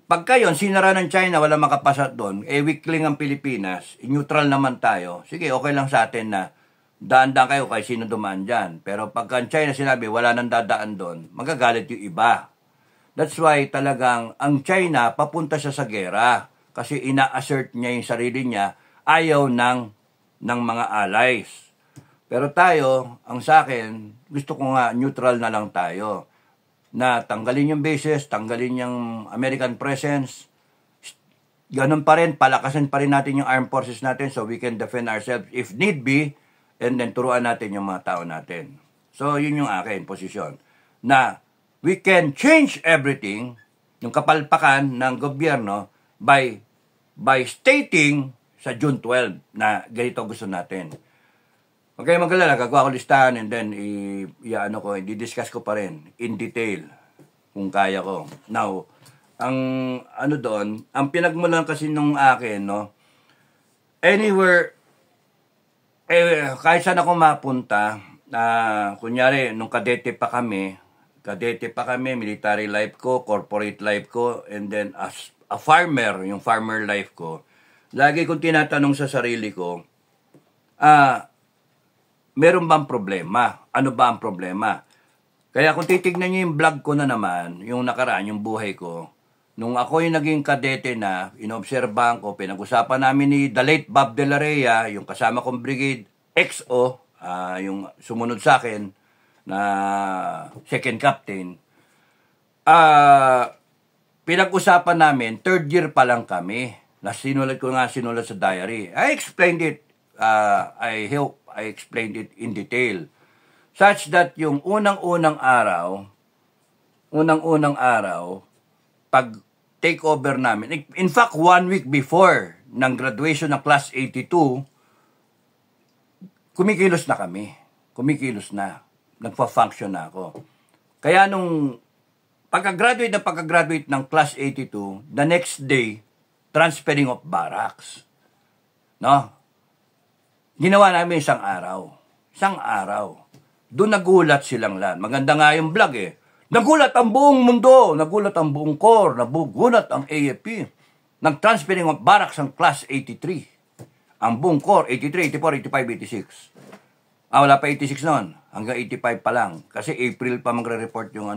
pagka yun, sinara ng China, wala makapasat doon, weakling ang Pilipinas, neutral naman tayo, sige, okay lang sa atin na daan-daan kayo kay sino dumaan dyan. Pero pagka China sinabi, wala nang dadaan doon, magagalit yung iba. That's why talagang ang China, papunta siya sa gera. Kasi ina-assert niya yung sarili niya, ayaw ng mga allies. Pero tayo, ang sa akin, gusto ko nga neutral na lang tayo. Na tanggalin yung bases, tanggalin yung American presence. Ganun pa rin, palakasin pa rin natin yung armed forces natin so we can defend ourselves if need be. And then, turuan natin yung mga tao natin. So, yun yung akin posisyon. Na, we can change everything, yung kapalpakan ng gobyerno, by stating sa June 12 na ganito gusto natin. Okay, magalala, gagawa ko listahan and then, i-discuss ko pa rin in detail kung kaya ko. Now, ang pinagmulan kasi nung akin, anywhere, kahit saan ako mapunta, kunyari, nung kadete pa kami, military life ko, corporate life ko, and then as a farmer, yung farmer life ko, lagi kong tinatanong sa sarili ko, meron bang problema? Ano ba ang problema? Kaya kung titignan niyo yung vlog ko na naman, yung nakaraan, yung buhay ko, nung ako yung naging kadete na, inobserbahan ko, pinag-usapan namin ni the late Bob De La Rhea, yung kasama kong brigade, XO, yung sumunod sa akin, na second captain, pinag-usapan namin, third year pa lang kami. Sinulat sa diary. I explained it, I hope I explained it in detail. Such that yung unang-unang araw, pag take over namin, in fact, 1 week before ng graduation ng Class 82, kumikilos na kami. Nagpa-function na ako. Kaya nung pagka-graduate ng Class 82, the next day, transferring of barracks. No? Ginawa namin isang araw. Doon nagulat silang lahat. Maganda nga yung vlog eh. Nagulat ang buong mundo, nagulat ang buong core, nagulat ang AFP. Nag-transferring of barracks ang Class 83. Ang buong core, 83, 84, 85, 86. Wala pa 86 noon. Hanggang 85 pa lang. Kasi April pa magre-report yung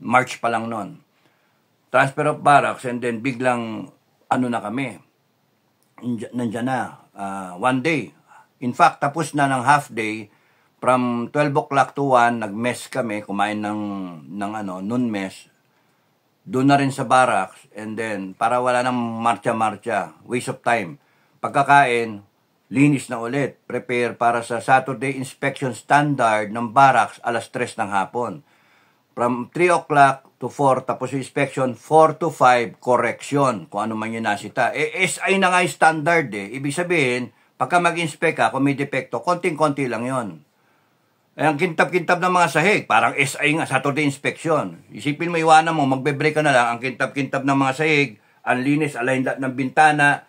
March pa lang noon. Transfer of barracks and then biglang na kami. Nandiyan na. 1 day. In fact, tapos na ng half day. From 12 o'clock to 1, nag-mess kami. Kumain ng noon mess. Doon na rin sa barracks. And then, para wala nang marcha-marcha. Waste of time. Pagkakain, linis na ulit. Prepare para sa Saturday inspection standard ng barracks alas 3 ng hapon. From 3 o'clock to 4, tapos yung inspection, 4 to 5, correction, kung ano man yung nasita. SI na nga yung standard eh. Ibig sabihin, pagka mag-inspect ka, kung may depekto, konting-konti lang yon. Ang kintab-kintab ng mga sahig, parang SI nga, Saturday inspection. Isipin mo, iwanan mo, magbe-break ka na lang, ang kintab-kintab ng mga sahig, ang linis, align lahat ng bintana,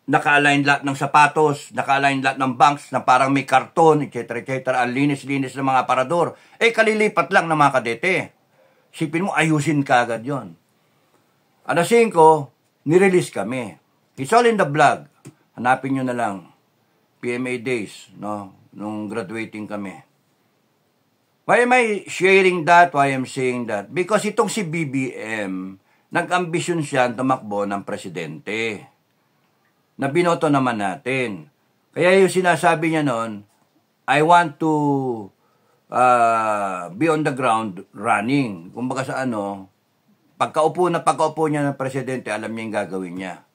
naka-align lahat ng sapatos, naka-align lahat ng banks na parang may karton, etc. Ang linis-linis ng mga aparador. Kalilipat lang ng mga kadete. Isipin mo, ayusin ka agad yun. Alas 5, nirelease kami. It's all in the vlog. Hanapin nyo na lang. PMA days, no? Nung graduating kami. Why am I sharing that? Why am I saying that? Because itong si BBM, nag-ambisyon siya tumakbo ng presidente. Na binoto naman natin. Kaya yung sinasabi niya noon, I want to be on the ground running. Kumbaga sa pagkaupo niya ng presidente, alam niya yung gagawin niya.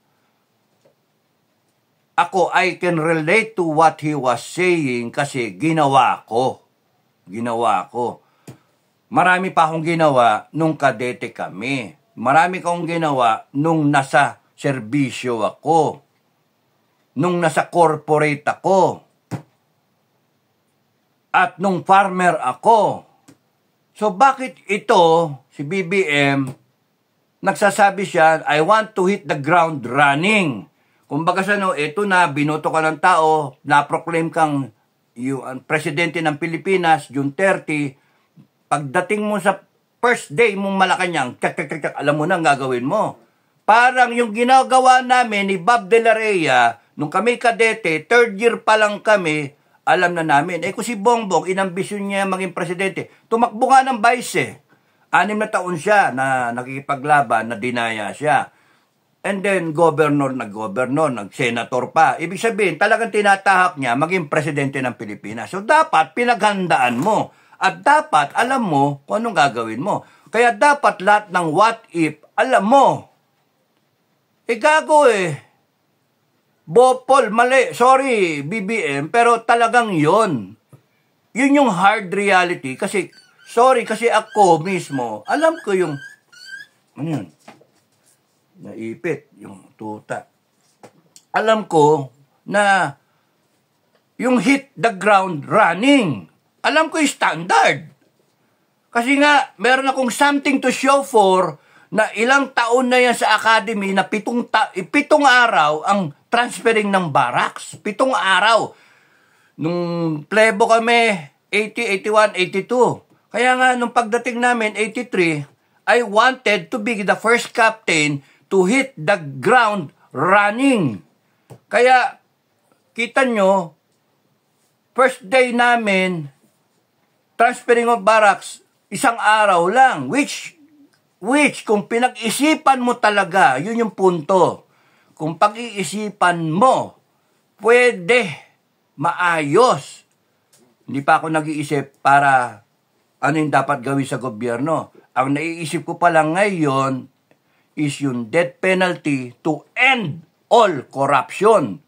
Ako, I can relate to what he was saying kasi ginawa ko. Marami pa akong ginawa nung kadete kami. Marami akong ginawa nung nasa serbisyo ako. Nung nasa corporate ako. At nung farmer ako. So bakit ito, si BBM, nagsasabi siya, I want to hit the ground running. Kumbaga sa ito na, binoto ka ng tao, na-proclaim kang yung presidente ng Pilipinas, June 30, pagdating mo sa first day mong Malacanang, alam mo na ang gagawin mo. Parang yung ginagawa namin ni Bob De La Rhea, nung kami kadete, third year pa lang kami, alam na namin. Kung si Bongbong, inambisyon niya maging presidente, tumakbo nga ng vice 6 na taon siya na nakikipaglaban, na dinaya siya. And then, nag-governor, nag-senator pa. Ibig sabihin, talagang tinatahak niya maging presidente ng Pilipinas. So, dapat pinaghandaan mo. At dapat, alam mo kung anong gagawin mo. Kaya dapat lahat ng what if, alam mo. Gago Bopol, mali. Sorry, BBM, pero talagang yon. Yun yung hard reality. Kasi, kasi ako mismo, alam ko yung, yun? Naipit, yung tuta. Alam ko na yung hit the ground running. Alam ko yung standard. Kasi nga, meron akong something to show for na ilang taon na yan sa academy na 7 araw ang transferring ng barracks. 7 araw. Nung plebo kami, 80, 81, 82. Kaya nga, nung pagdating namin, 83, I wanted to be the first captain to hit the ground running. Kaya, kita nyo, first day namin, transferring of barracks, 1 araw lang. Which, kung pinag-isipan mo talaga, yun yung punto. Kung pag-iisipan mo, pwede, maayos. Hindi pa ako nag-iisip para ano yung dapat gawin sa gobyerno. Ang naiisip ko pa lang ngayon, is yung death penalty to end all corruption.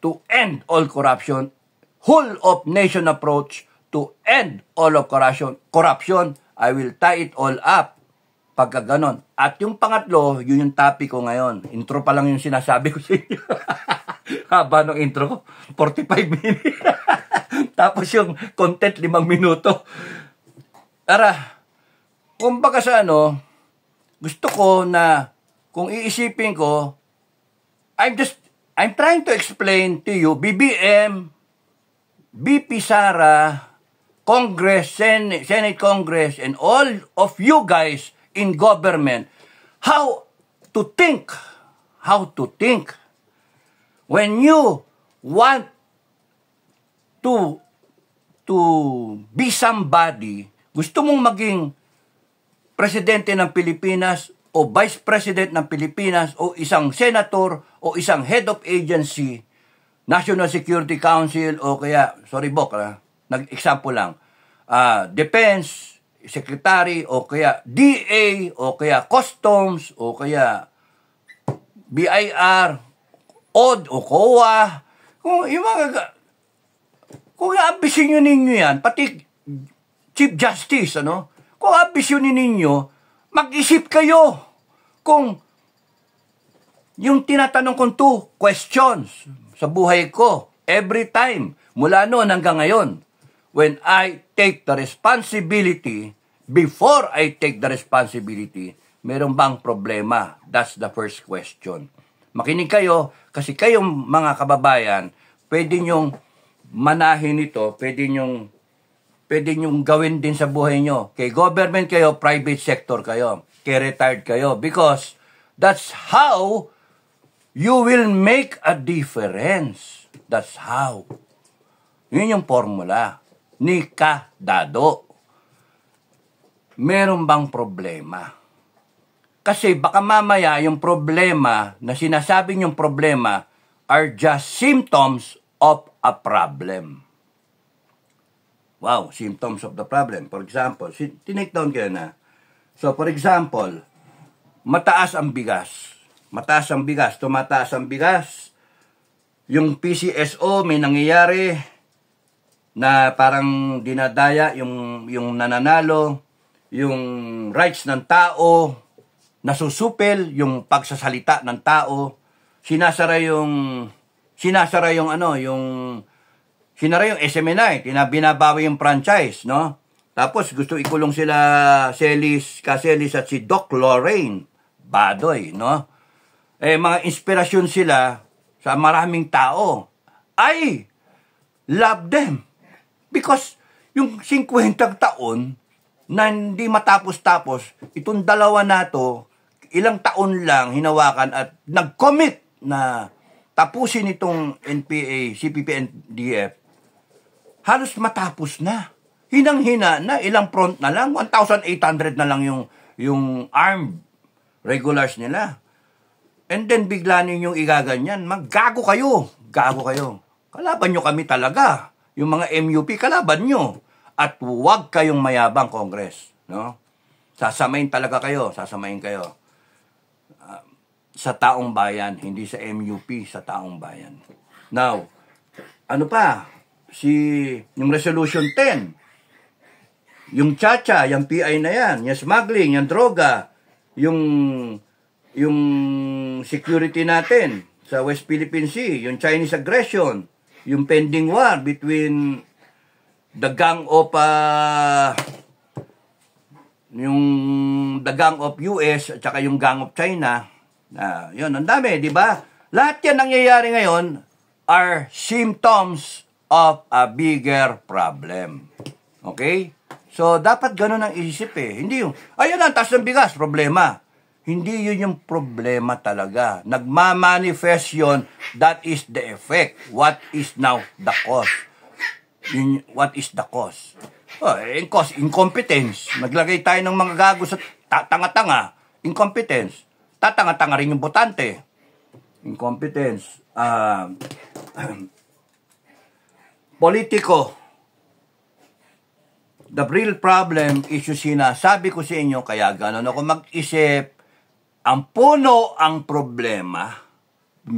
To end all corruption. Whole of nation approach to end all of corruption. I will tie it all up. Pagka ganon. At yung pangatlo, yun yung topic ko ngayon. Intro pa lang yung sinasabi ko sa inyo. Haba ng intro ko. 45 minutes. Tapos yung content 5 minuto. Tara, kumbaga sa gusto ko na kung iisipin ko, I'm trying to explain to you, BBM, BP Sara, Congress, Senate Congress, and all of you guys in government, how to think when you want to be somebody, gusto mong maging presidente ng Pilipinas o vice president ng Pilipinas o isang senator o isang head of agency, National Security Council o kaya, sorry Bok, nag-example lang, Defense Secretary o kaya DA o kaya Customs o kaya BIR, OD o COA, kung ambisyon ninyo yan, pati Chief Justice, kung ambisyon ninyo, mag-isip kayo kung yung tinatanong kong 2 questions sa buhay ko, every time, mula noon hanggang ngayon, when I take the responsibility, before I take the responsibility, meron bang problema? That's the first question. Makinig kayo, kasi kayong mga kababayan, pwede nyong manahin ito, pwede nyong gawin din sa buhay nyo. Kay government kayo, private sector kayo, kay retired kayo, because that's how you will make a difference. That's how. Yun yung formula ni Dado. Meron bang problema? Kasi baka mamaya yung problema na sinasabi yung problema are just symptoms of a problem. Wow, symptoms of the problem. For example, tinake down kayo na. So, for example, mataas ang bigas. Tumataas ang bigas. Yung PCSO, may nangyayari na parang dinadaya yung nananalo, yung rights ng tao, nasusupil yung pagsasalita ng tao, sinasara yung SMNI, binabawi yung franchise, no? Tapos gusto ikulong sila Kaselis at si Doc Lorraine Badoy, no? Mga inspirasyon sila sa maraming tao. I love them. Because yung 50 taon na hindi matapos-tapos, itong dalawa na to, ilang taon lang hinawakan at nag-commit na tapusin itong NPA, CPP, NDF, halos matapos na. Hinang-hina na, ilang front na lang, 1,800 na lang yung armed regulars nila. And then bigla ninyong igaganyan, gago kayo. Kalaban nyo kami talaga. Yung mga MUP, kalaban nyo. At huwag kayong mayabang, Congress. No? Sasamain kayo. Sa taong bayan, hindi sa MUP, sa taong bayan. Now, ano pa? Yung Resolution 10, yung Chacha, yung PI na yan, yung smuggling, yung droga, yung security natin sa West Philippine Sea, yung Chinese aggression, yung pending war between the gang of US at saka yung gang of China. Yun, ang dami, di ba? Lahat yan nangyayari ngayon are symptoms of a bigger problem. Okay? So, dapat ganun ang isip Hindi yung, ayun ang taas ng bigas, problema. Hindi yun yung problema talaga. Nagmamanifest yun, that is the effect. What is now the cause? What is the cause? Cause, incompetence. Naglagay tayo ng mga gago sa tanga-tanga. Incompetence. Tatanga-tanga rin yung botante. Incompetence. Politiko. The real problem is yung sinasabi ko sa inyo, kaya gano'n ako mag-isip, ang puno ang problema,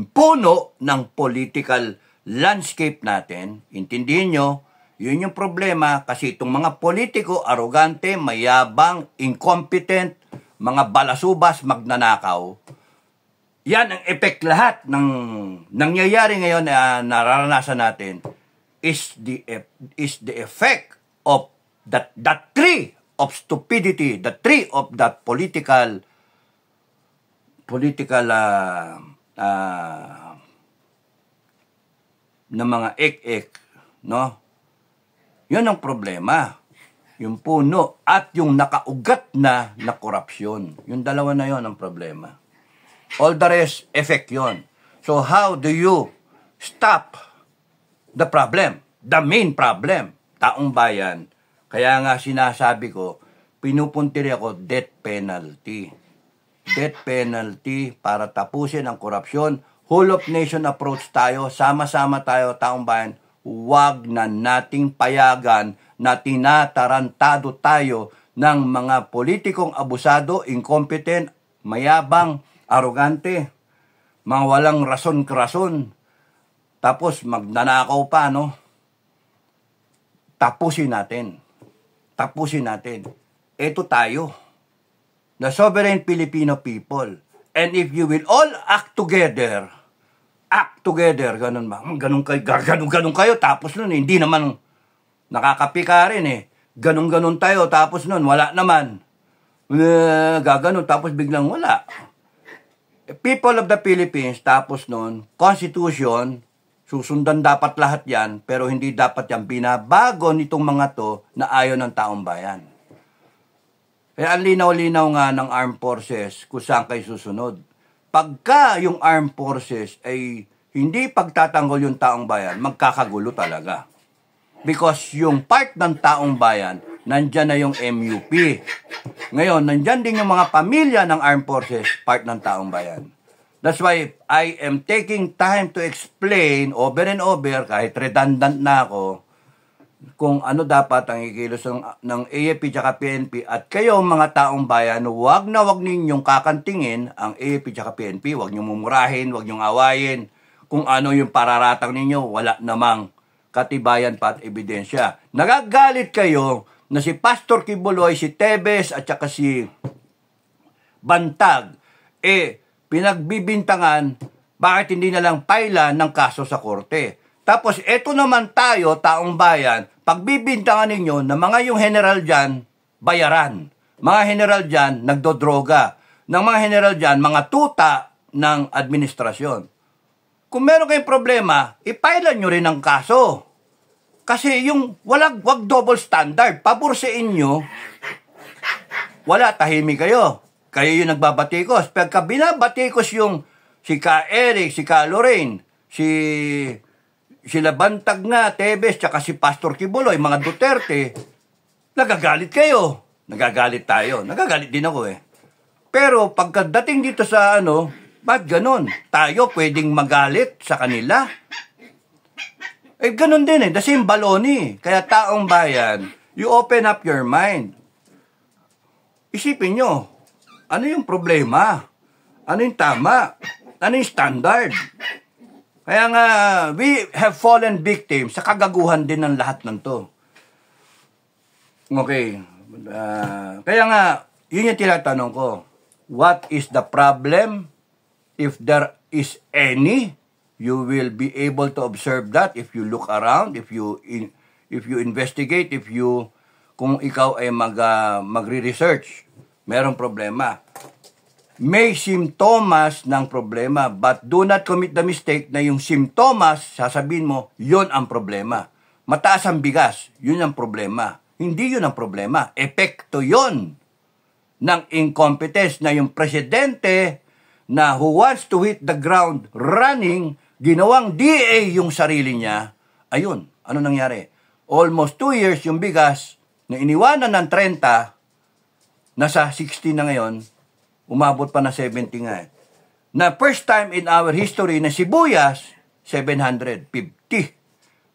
puno ng political landscape natin, intindihin nyo, yun yung problema kasi itong mga politiko, arogante, mayabang, incompetent, mga balasubas, magnanakaw, yan ang effect lahat ng nangyayari ngayon na nararanasan natin is the effect of that tree of stupidity, the tree of that political na mga ek-ek, no? Yun ang problema. Yung puno at yung nakaugat na korupsyon. Yung dalawa na yon ang problema. All the rest, effect yon. So how do you stop the problem? The main problem. Taong bayan. Kaya nga sinasabi ko, pinupuntiri ako death penalty. Death penalty para tapusin ang korupsyon. Whole of nation approach tayo. Sama-sama tayo, taong bayan. Huwag na nating payagan na tinatarantado tayo ng mga politikong abusado, incompetent, mayabang, arogante, mga walang rason-krason, tapos magnanakaw pa, no? Tapusin natin. Tapusin natin. Ito tayo, the sovereign Filipino people. And if you will all act together, ganun ba? Ganun kayo, tapos nun, hindi naman nakakapika rin eh. Ganun tayo, tapos nun, wala naman. Gaganon, tapos biglang wala. People of the Philippines, tapos nun, Constitution, susundan dapat lahat yan, pero hindi dapat yan binabago nitong mga to na ayaw ng taong bayan. Kaya ang linaw-linaw nga ng armed forces kung saan kayo susunod. Pagka yung armed forces ay hindi pagtatanggol yung taong bayan, magkakagulo talaga. Because yung part ng taong bayan, nandyan na yung MUP. Ngayon, nandyan din yung mga pamilya ng armed forces, part ng taong bayan. That's why I am taking time to explain over and over, kahit redundant na ako, kung ano dapat ang ikilos ng AFP at PNP. At kayo mga taong bayan, wag ninyong kakantingin ang AFP at PNP. Wag nyong mumurahin, wag nyong awayin. Kung ano yung pararatang ninyo, wala namang katibayan pa at ebidensya. Nagagalit kayo na si Pastor Kibuloy, si Tebes at saka si Bantag, pinagbibintangan bakit hindi na lang pailan ng kaso sa korte. Tapos eto naman tayo, taong bayan, pagbibintangan ninyo na mga yung general dyan, bayaran. Mga general dyan, nagdodroga. Ng mga general dyan, mga tuta ng administrasyon. Kung meron kayong problema, ipailan nyo rin ang kaso. Kasi yung wag double standard, pabor sa inyo, wala, tahimik kayo. Kayo yung nagbabatikos. Pagka binabatikos yung si Ka Eric, si Ka Lorraine, sila Bantag nga, Tebes, tsaka si Pastor Kibuloy, mga Duterte, nagagalit kayo. Nagagalit tayo. Nagagalit din ako eh. Pero pagkadating dito sa ba't ganon? Tayo pwedeng magalit sa kanila. Ganon din eh. The same baloney. Kaya taong bayan, you open up your mind. Isipin nyo, ano yung problema? Ano yung tama? Ano yung standard? Kaya nga, we have fallen victims sa kagaguhan din ng lahat ng to. Okay. Kaya nga, yun yung tinatanong ko. What is the problem? If there is any, you will be able to observe that if you look around, if you investigate, kung ikaw ay magre-research, merong problema. May simptomas ng problema, but do not commit the mistake na yung simptomas, sasabihin mo, yun ang problema. Mataas ang bigas, yun ang problema. Hindi yun ang problema. Epekto yun ng incompetence na yung presidente na who wants to hit the ground running, ginawang DA yung sarili niya. Ayun, ano nangyari? Almost 2 years yung bigas na iniwanan ng 30, nasa 60 na ngayon, umabot pa na 70 nga eh. Na first time in our history na sibuyas, 750.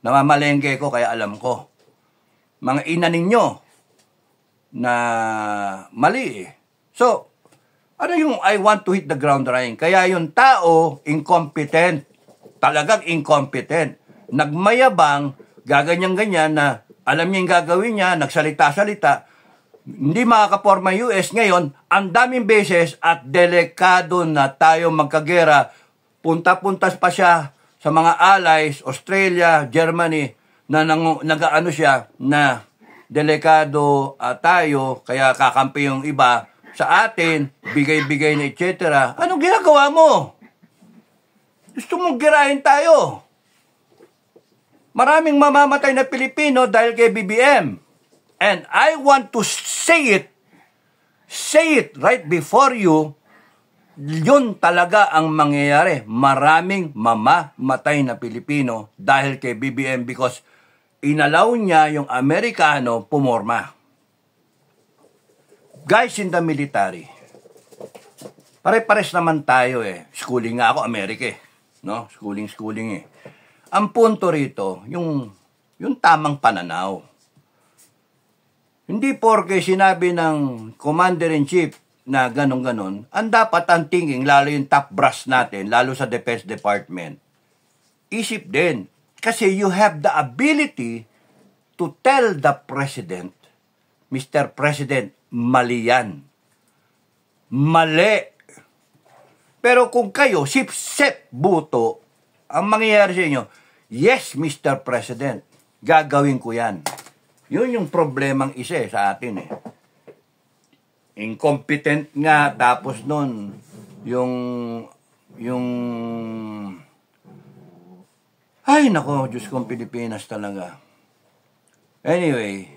Namamalengke ko kaya alam ko. Mga ina ninyo na mali eh. So, Ano yung I want to hit the ground running? Kaya yung tao, incompetent. Talagang incompetent. Nagmayabang, gaganyan-ganyan na alam niya yung gagawin niya, nagsalita-salita, hindi makakaporma US. Ngayon, ang daming beses at delikado na tayo magkagera. Punta-puntas pa siya sa mga allies, Australia, Germany, na nag-ano siya, na delikado tayo, kaya kakampi yung iba sa atin, bigay-bigay na etc. Anong ginagawa mo? Gusto mong girahin tayo. Maraming mamamatay na Pilipino dahil kay BBM. And I want to say it right before you, yun talaga ang mangyayari. Maraming mamamatay na Pilipino dahil kay BBM because inalaw niya yung Amerikano pumorma. Guys in the military, pare-pares naman tayo Schooling nga ako, Amerika no? Schooling Ang punto rito, yung tamang pananaw. Hindi porke sinabi ng Commander-in-Chief na ganon-ganon, ang dapat ang thinking, lalo yung top brass natin, lalo sa Defense Department, isip din. Kasi you have the ability to tell the President, Mr. President, mali yan. Mali. Pero kung kayo, sip-sip buto, ang mangyayari sa inyo, yes, Mr. President, gagawin ko yan. Yun yung problemang isa sa atin Incompetent nga, tapos nun, ay nako, Diyos kong Pilipinas talaga. Anyway,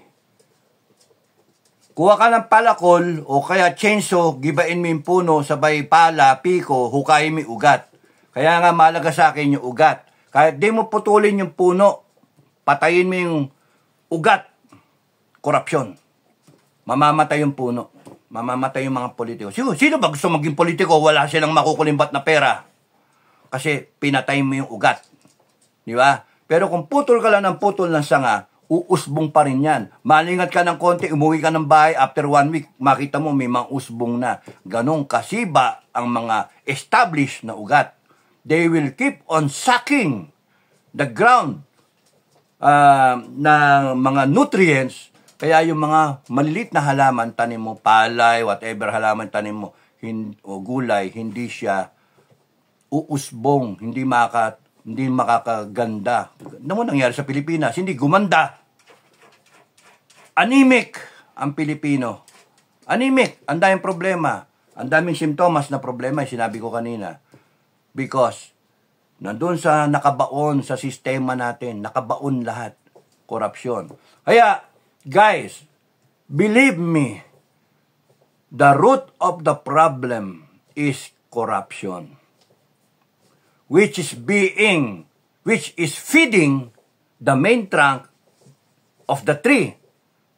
kuha ka ng palakol o kaya chainsaw, gibain mo yung puno, sabay pala, piko, hukayin mo yung ugat. Kaya nga malaga sa akin yung ugat. Kahit di mo putulin yung puno, patayin mo yung ugat. Korupsyon. Mamamatay yung puno. Mamamatay yung mga politiko. Sino ba gusto maging politiko? Wala silang makukulimbat na pera. Kasi pinatay mo yung ugat. Di ba? Pero kung putol ka lang ng putol ng sanga, uusbong pa rin yan. Malingat ka ng konti, umuwi ka ng bahay, after 1 week, makita mo may mga usbong na. Ganong kasiba ang mga established na ugat. They will keep on sucking the ground na mga nutrients. Kaya yung mga malilit na halaman, tanim mo, palay, whatever halaman tanim mo, o gulay, hindi siya uusbong, hindi makakaganda. Ano mo nangyari sa Pilipinas? Hindi gumanda. Anemic ang Pilipino. Anemic. Ang daming problema. Ang daming simptomas na problema, sinabi ko kanina. Because, nandun sa nakabaon sa sistema natin, nakabaon lahat. Korupsyon. Kaya, guys, believe me, the root of the problem is corruption. Which is feeding the main trunk of the tree,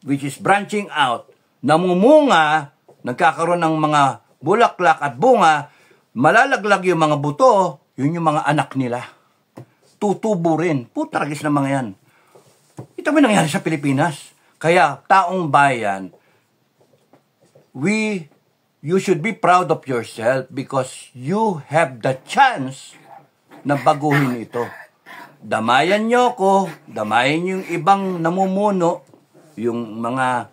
which is branching out, namumunga, nagkakaroon ng mga bulaklak at bunga, malalaglag yung mga buto, yun yung mga anak nila. Tutubo rin. Putaragis na mga yan. Ito ba nangyari sa Pilipinas? Kaya, taong bayan, you should be proud of yourself because you have the chance na baguhin ito. Damayan nyo ko, damayan yung ibang namumuno, yung mga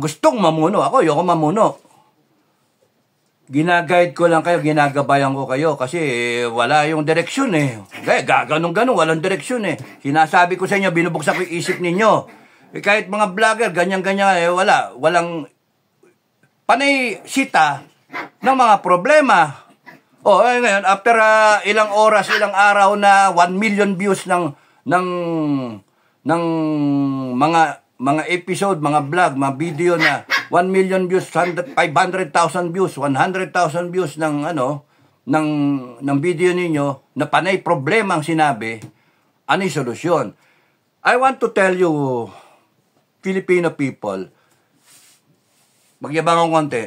gustong mamuno. Ako, ayoko mamuno. Ginaguide ko lang kayo, ginagabayan ko kayo kasi wala yung direksyon Kaya gaganong-ganong, walang direksyon Sinasabi ko sa inyo, binubuksan ko yung isip ninyo. Kahit mga vlogger, ganyan-ganyan, walang panay sita ng mga problema. Ngayon, after ilang oras, ilang araw na 1 million views ng mga episode, mga vlog, mga video na 1 million views, 500,000 views, 100,000 views ng video ninyo na panay problema ang sinabi, ano yung solusyon? I want to tell you, Filipino people, magyabang akong konti,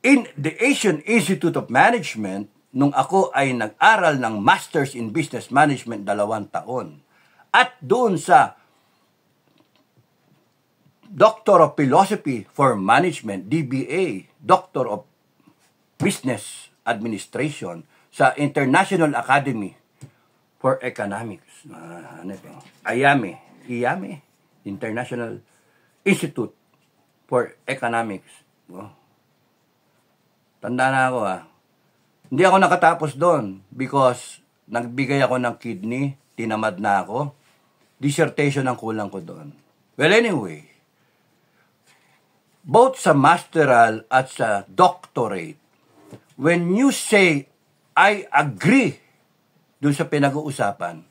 in the Asian Institute of Management, nung ako ay nag-aral ng Masters in Business Management 2 taon, at doon sa Doctor of Philosophy for Management, DBA, Doctor of Business Administration sa International Academy for Economics. IAME, International Institute for Economics. Tanda na ako Hindi ako nakatapos doon because nagbigay ako ng kidney, tinamad na ako. Dissertation ang kulang ko doon. Well, anyway, both sa masteral at sa doctorate, when you say, I agree dun sa pinag-uusapan,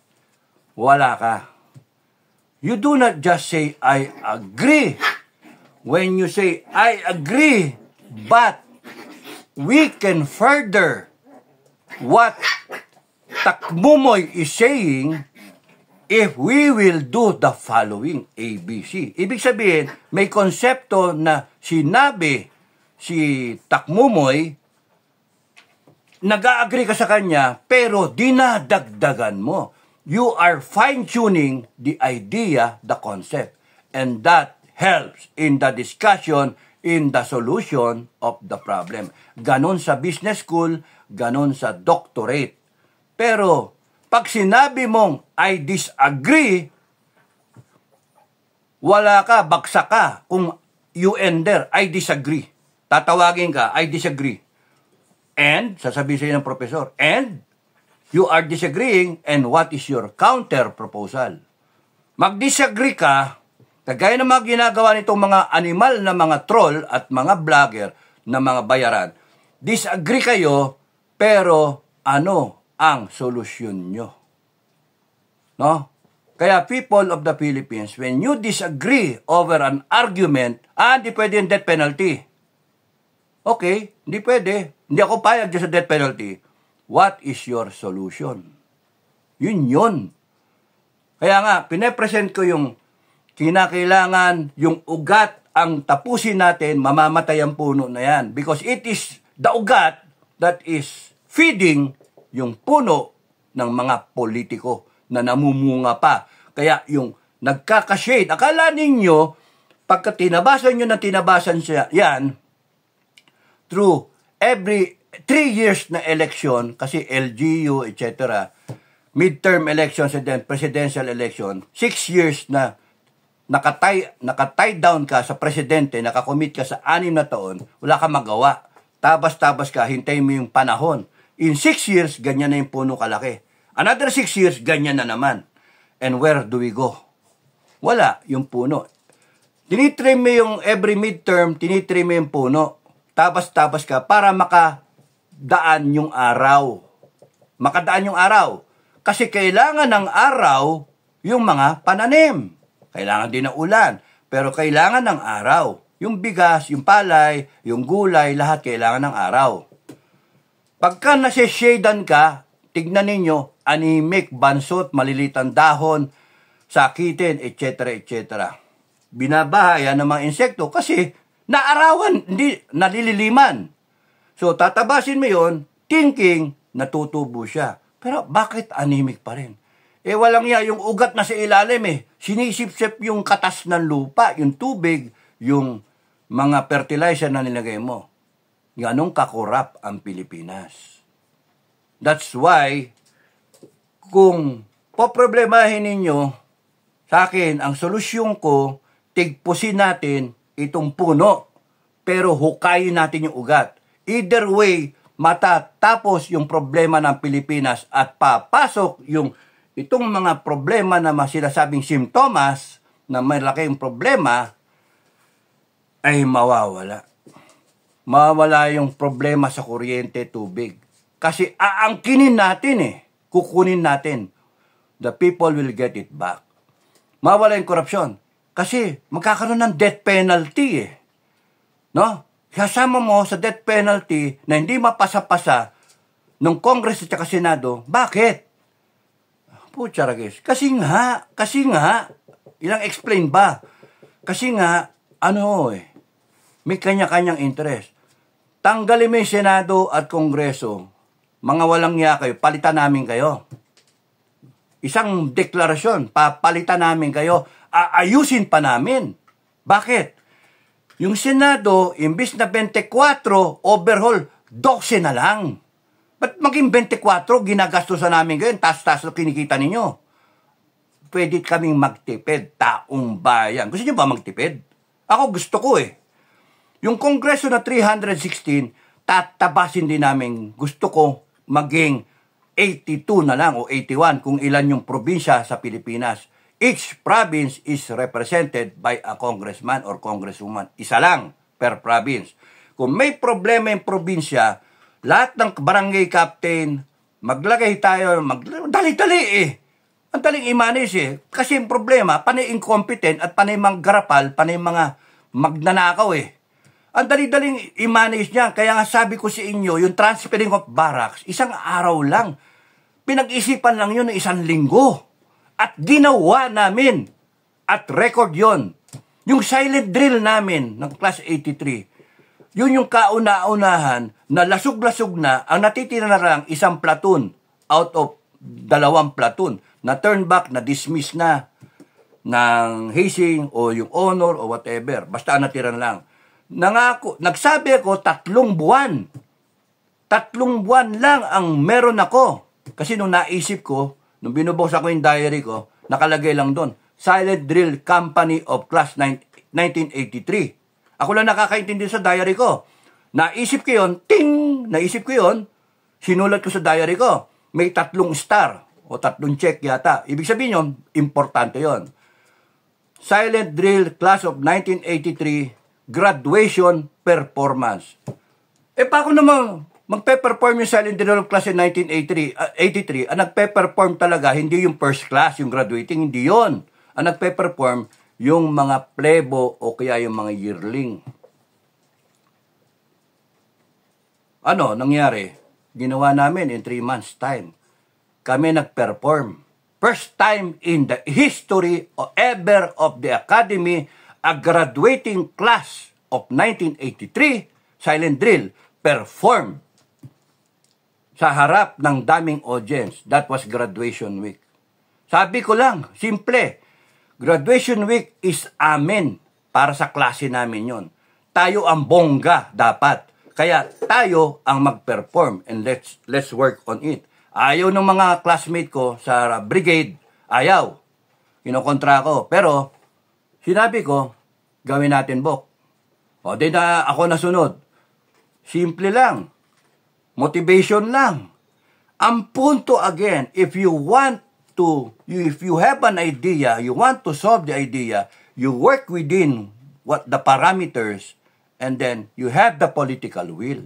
wala ka. You do not just say, I agree. When you say, I agree, but we can further what Takmumoy is saying if we will do the following ABC. Ibig sabihin, may konsepto na sinabi si Takmumoy, nag-agree ka sa kanya, pero dinadagdagan mo. You are fine-tuning the idea, the concept. And that helps in the discussion, in the solution of the problem. Ganon sa business school, ganon sa doctorate. Pero, pag sinabi mong, I disagree, wala ka, bagsak ka. Kung you ender, I disagree. Tatawagin ka, I disagree. And, sasabihin sa'yo ng professor, and, you are disagreeing, and what is your counter proposal? Mag-disagree ka, kagaya ng mga ginagawa nitong mga animal na mga troll at mga vlogger na mga bayaran. Disagree kayo, pero ano ang solusyon nyo? No? Kaya people of the Philippines, when you disagree over an argument, hindi pwede yung death penalty. Okay, hindi pwede. Hindi ako payag dyan sa death penalty. What is your solution? Yun. Kaya nga, pinepresent ko yung kinakailangan, yung ugat ang tapusin natin, mamamatay ang puno na yan. Because it is the ugat that is feeding yung puno ng mga politiko na namumunga pa. Kaya yung nagkakashade, akala ninyo, pagka tinabasan nyo na tinabasan siya, yan, through every 3 years na election, kasi LGU, etc., midterm elections and then presidential election, 6 years na nakatie down ka sa presidente, nakakommit ka sa 6 na taon, wala ka magawa. Tabas-tabas ka, hintayin mo yung panahon. In 6 years, ganyan na yung puno kalaki. Another 6 years, ganyan na naman. And where do we go? Wala, yung puno. Tinitrim mo yung every midterm, tinitrim mo yung puno. Tabas-tabas ka para makadaan yung araw. Makadaan yung araw. Kasi kailangan ng araw yung mga pananim. Kailangan din ng ulan. Pero kailangan ng araw. Yung bigas, yung palay, yung gulay, lahat kailangan ng araw. Pagka naseshadan ka, tignan ninyo, anemic, bansot, malilitang dahon, sakitin, etc., etc. Binabahayan ng mga insekto kasi naarawan, hindi nalililiman. So, tatabasin mo yun, thinking, natutubo siya. Pero bakit anemic pa rin? Walang yung ugat na sa ilalim Sinisip-sip yung katas ng lupa, yung tubig, yung mga fertilizer na nilagay mo. Ganong kakurap ang Pilipinas. That's why, kung poproblemahin ninyo, sa akin, ang solusyon ko, tigpusin natin itong puno, pero hukayin natin yung ugat. Either way, matatapos yung problema ng Pilipinas at papasok yung itong mga problema na sinasabing simptomas na may laking problema ay mawawala. Mawawala yung problema sa kuryente, tubig. Kasi aangkinin natin kukunin natin. The people will get it back. Mawawala yung korupsyon. Kasi magkakaroon ng death penalty No? Kasama mo sa death penalty na hindi mapasa-pasa ng Congress at Senado. Bakit? Putsaragis. Kasi nga, ilang explain ba? Kasi nga, may kanya-kanyang interest. Tanggalin mo yung Senado at Kongreso. Mga walang niya kayo, palitan namin kayo. Isang deklarasyon, papalitan namin kayo, aayusin pa namin. Bakit? Yung Senado, imbis na 24, overhaul, 12 na lang. Ba't maging 24, ginagastosan namin ngayon, taas-taas na kinikita ninyo? Pwede kaming magtipid, taong bayan. Gusto nyo ba magtipid? Ako gusto ko eh. Yung Kongreso na 316, tatabasin din namin. Gusto ko maging 82 na lang o 81 kung ilan yung probinsya sa Pilipinas. Each province is represented by a congressman or congresswoman. Isa lang per province. Kung may problema yung probinsya, lahat ng barangay captain, maglagay tayo, dali-dali eh. Ang daling i-manage eh. Kasi yung problema, panay incompetent at panay mga garapal, panay mga magnanakaw eh. Ang dali-daling i-manage niya. Kaya nga sabi ko sa inyo, yung transferring of barracks, isang araw lang. Pinag-isipan lang yun ng 1 linggo. At ginawa namin. At record yon. Yung silent drill namin ng Class 83, yun yung kauna-unahan na lasog-lasog na, ang natitira na lang 1 platoon out of 2 platoon na turn back, na dismiss na ng hazing o yung honor o whatever. Basta ang natira na lang. Nagsabi ako 3 buwan. 3 buwan lang ang meron ako. Kasi nung naisip ko, nung binubos ako yung diary ko, nakalagay lang doon, Silent Drill Company of Class 1983. Ako lang nakakaintindi sa diary ko. Naisip ko yun, ting! Naisip ko yun, sinulat ko sa diary ko. May 3 star o 3 check yata. Ibig sabihin yun, importante yun. Silent Drill Class of 1983 Graduation Performance. Paano naman magpe-perform yung Silent Drill Class in 1983? Ang nagpe-perform talaga, hindi yung first class, yung graduating, hindi yon. Ang nagpe-perform, yung mga plebo o kaya yung mga yearling. Ano nangyari? Ginawa namin in 3 months time. Kami nag-perform. First time in the history of ever of the Academy, a graduating class of 1983, Silent Drill, perform sa harap ng daming audience. That was graduation week. Sabi ko lang, simple, graduation week is amen para sa klase namin yon. Tayo ang bongga dapat. Kaya tayo ang mag-perform and let's work on it. Ayaw ng mga classmate ko sa brigade, ayaw. Kinokontra ko. Pero sinabi ko, gawin natin, Bok. O, di na ako nasunod. Simple lang. Motivation lang. Ang punto again, if you have an idea, you want to solve the idea, you work within what the parameters, and then you have the political will.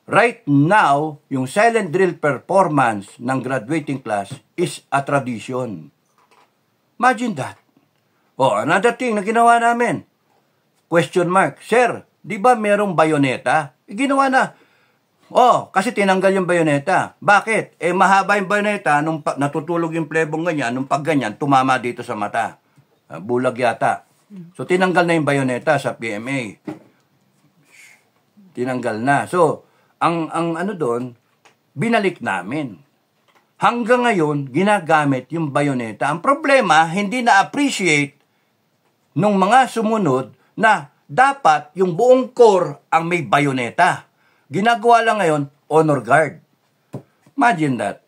Right now, yung silent drill performance ng graduating class is a tradition. Imagine that. Another thing na ginawa namin. Question mark. Sir, di ba merong bayoneta? Ginawa na. Kasi tinanggal yung bayoneta. Bakit? Mahaba yung bayoneta, nung natutulog yung plebong ganyan, nung pagganyan, tumama dito sa mata. Bulag yata. So, tinanggal na yung bayoneta sa PMA. Tinanggal na. So, ang ano doon, binalik namin. Hanggang ngayon, ginagamit yung bayoneta. Ang problema, hindi na-appreciate nung mga sumunod na dapat yung buong core ang may bayoneta. Ginagawa lang ngayon, honor guard. Imagine that.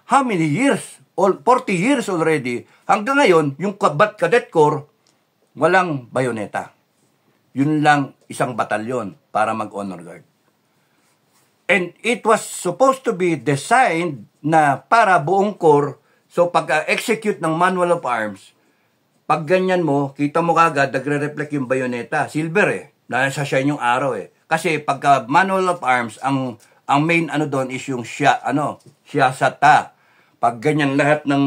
How many years? 40 years already. Hanggang ngayon, yung cadet corps, walang bayoneta. Yun lang isang batalyon para mag-honor guard. And it was supposed to be designed na para buong corps. So pag-execute ng manual of arms, pag ganyan mo, kita mo kagad, nagre-reflect yung bayoneta. Silver eh. Nasa shine yung araw eh. Kasi pagka manual of arms, ang main doon is yung siyasata. Pag ganyan lahat ng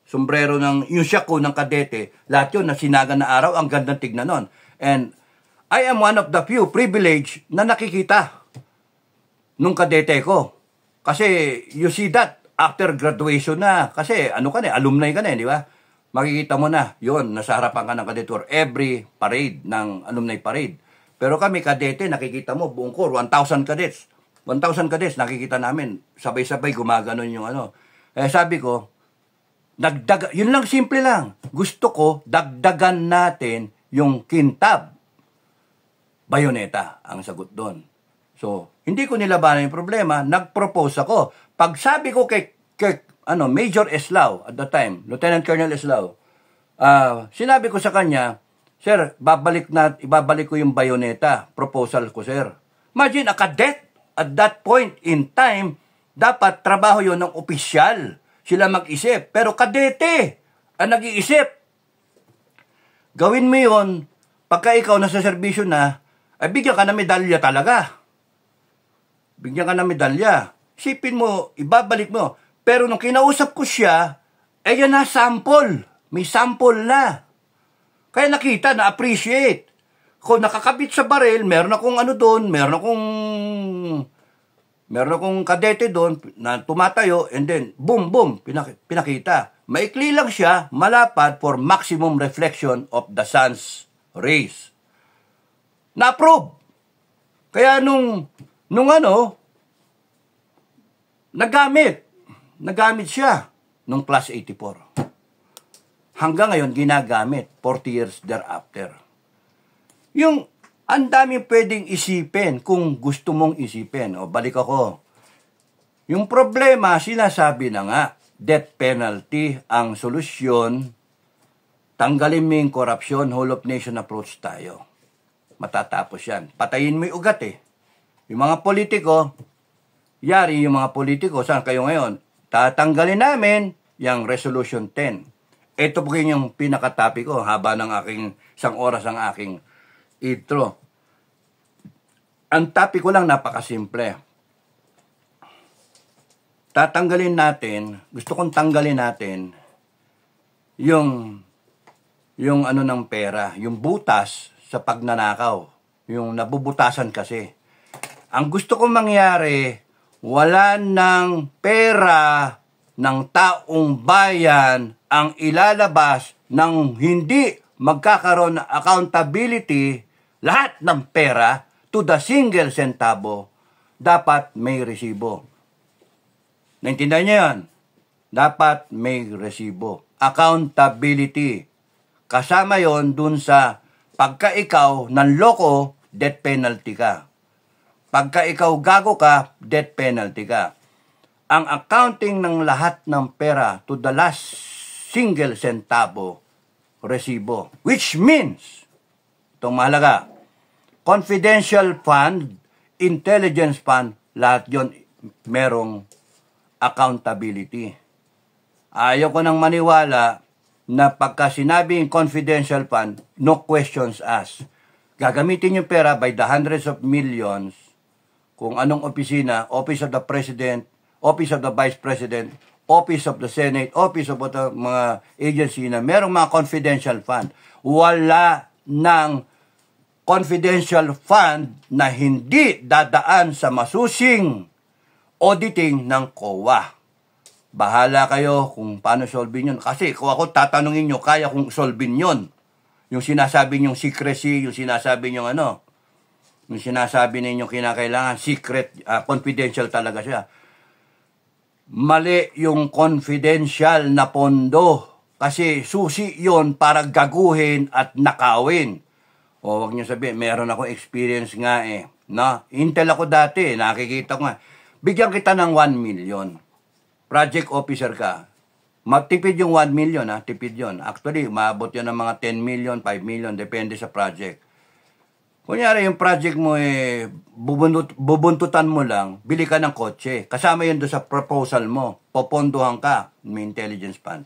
sombrero yung siyako ng kadete, lahat yun na sinaga na araw, ang gandang tignan nun. And I am one of the few privileged na nakikita nung kadete ko. Kasi you see that after graduation na. Kasi alumni ka na, di ba? Makikita mo na, yun, nasa harapan ka ng kadete every parade, ng alumni parade. Pero kami, kadete, nakikita mo, buong core, 1,000 cadets. 1,000 cadets, nakikita namin, sabay-sabay gumaganon yung sabi ko, yun lang, simple lang. Gusto ko, dagdagan natin yung kintab bayoneta ang sagot doon. So, hindi ko nilabanan yung problema, nag-propose ako. Pag sabi ko kay Major Eslao at the time, Lieutenant Colonel Eslao, sinabi ko sa kanya, sir, ibabalik ko yung bayoneta, proposal ko, sir. Imagine, a cadet at that point in time, dapat trabaho yon ng opisyal. Sila mag-isip. Pero kadete ang nag-iisip. Gawin mo yun, pagka ikaw nasa serbisyo na, ay bigyan ka na medalya talaga. Bigyan ka na medalya. Isipin mo, ibabalik mo. Pero nung kinausap ko siya, yan na sample. May sample na. Kaya nakita, na-appreciate. Kung nakakabit sa baril, meron akong ano doon, meron akong kadete doon na tumatayo, and then, boom, pinakita. Maikli lang siya, malapad for maximum reflection of the sun's rays. Na-approve. Kaya nung nagamit siya nung class 84. Hanggang ngayon, ginagamit 40 years thereafter. Yung ang dami pwedeng isipin kung gusto mong isipin. O, balik ako. Yung problema, sinasabi na nga, death penalty ang solusyon, tanggalin mo yung corruption, whole of nation approach tayo. Matatapos yan. Patayin mo yung ugat eh. Yung mga politiko, yung mga politiko, saan kayo ngayon? Tatanggalin namin yung Resolution 10. Ito po yung pinakatopic ko, haba ng aking isang oras ang aking intro. Ang topic ko lang napakasimple. Gusto kong tanggalin natin yung ano ng pera, yung butas sa pagnanakaw, yung nabubutasan kasi. Ang gusto kong mangyari, wala ng pera ng taong bayan ang ilalabas ng hindi magkakaroon ng accountability, lahat ng pera to the single centavo, dapat may resibo. Naintindihan niyo yan? Dapat may resibo. Accountability. Kasama yon dun sa pagka ikaw nanloko, death penalty ka. Pagka ikaw gago ka, death penalty ka. Ang accounting ng lahat ng pera to the last single centavo, resibo. Which means, itong mahalaga, confidential fund, intelligence fund, lahat yon merong accountability. Ayaw ko nang maniwala na pagka sinabing confidential fund, no questions asked. Gagamitin yung pera by the hundreds of millions kung anong opisina, Office of the President, Office of the Vice President, Office of the Senate, Office of the mga agency na merong mga confidential fund. Wala ng confidential fund na hindi dadaan sa masusing auditing ng COA. Bahala kayo kung paano solving yun. Kasi kung ako tatanungin nyo, kaya kong solving yun. Yung sinasabi nyong secrecy, yung sinasabi nyong yung sinasabi ninyong kinakailangan, secret, confidential talaga siya. Mali yung confidential na pondo. Kasi susi yon para gaguhin at nakawin. O wag niyo sabihin, meron ako experience nga eh. No? Intel ako dati, nakikita ko nga. Bigyan kita ng 1 million. Project officer ka. Matipid yung 1 million, tipid yon. Actually, maabot yan ng mga 10 million, 5 million, depende sa project. Kunyari, yung project mo bubuntutan mo lang, bili ka ng kotse. Kasama yun doon sa proposal mo. Popondohan ka, may intelligence fund.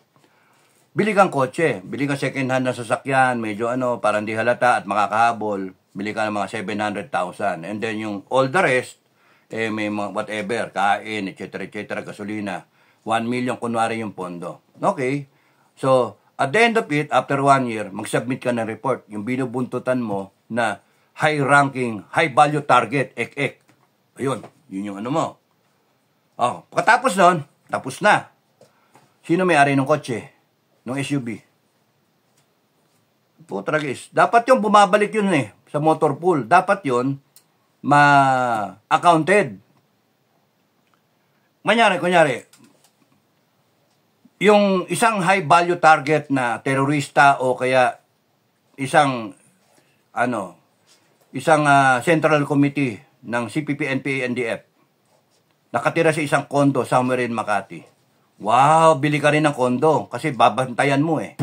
Bili kang kotse, bili kang second hand na sasakyan, medyo parang di halata at makakahabol. Bili ka ng mga 700,000. And then yung all the rest, may mga whatever, kain, etc., gasolina. 1 million, kunwari yung pondo. Okay. So, at the end of it, after 1 year, mag-submit ka ng report. Yung binubuntutan mo na high-ranking, high-value target, ek-ek. Ayun, yun yung mo. Pagkatapos nun, tapos na. Sino may-ari ng kotse? Ng SUV? Putragis. Dapat yung bumabalik yun sa motor pool. Dapat yun ma-accounted. Kunyari, yung isang high-value target na terorista o kaya isang isang Central Committee ng CPP-NPA-NDF. Nakatira sa isang kondo somewhere in Makati. Wow, bili ka rin ng kondo kasi babantayan mo eh.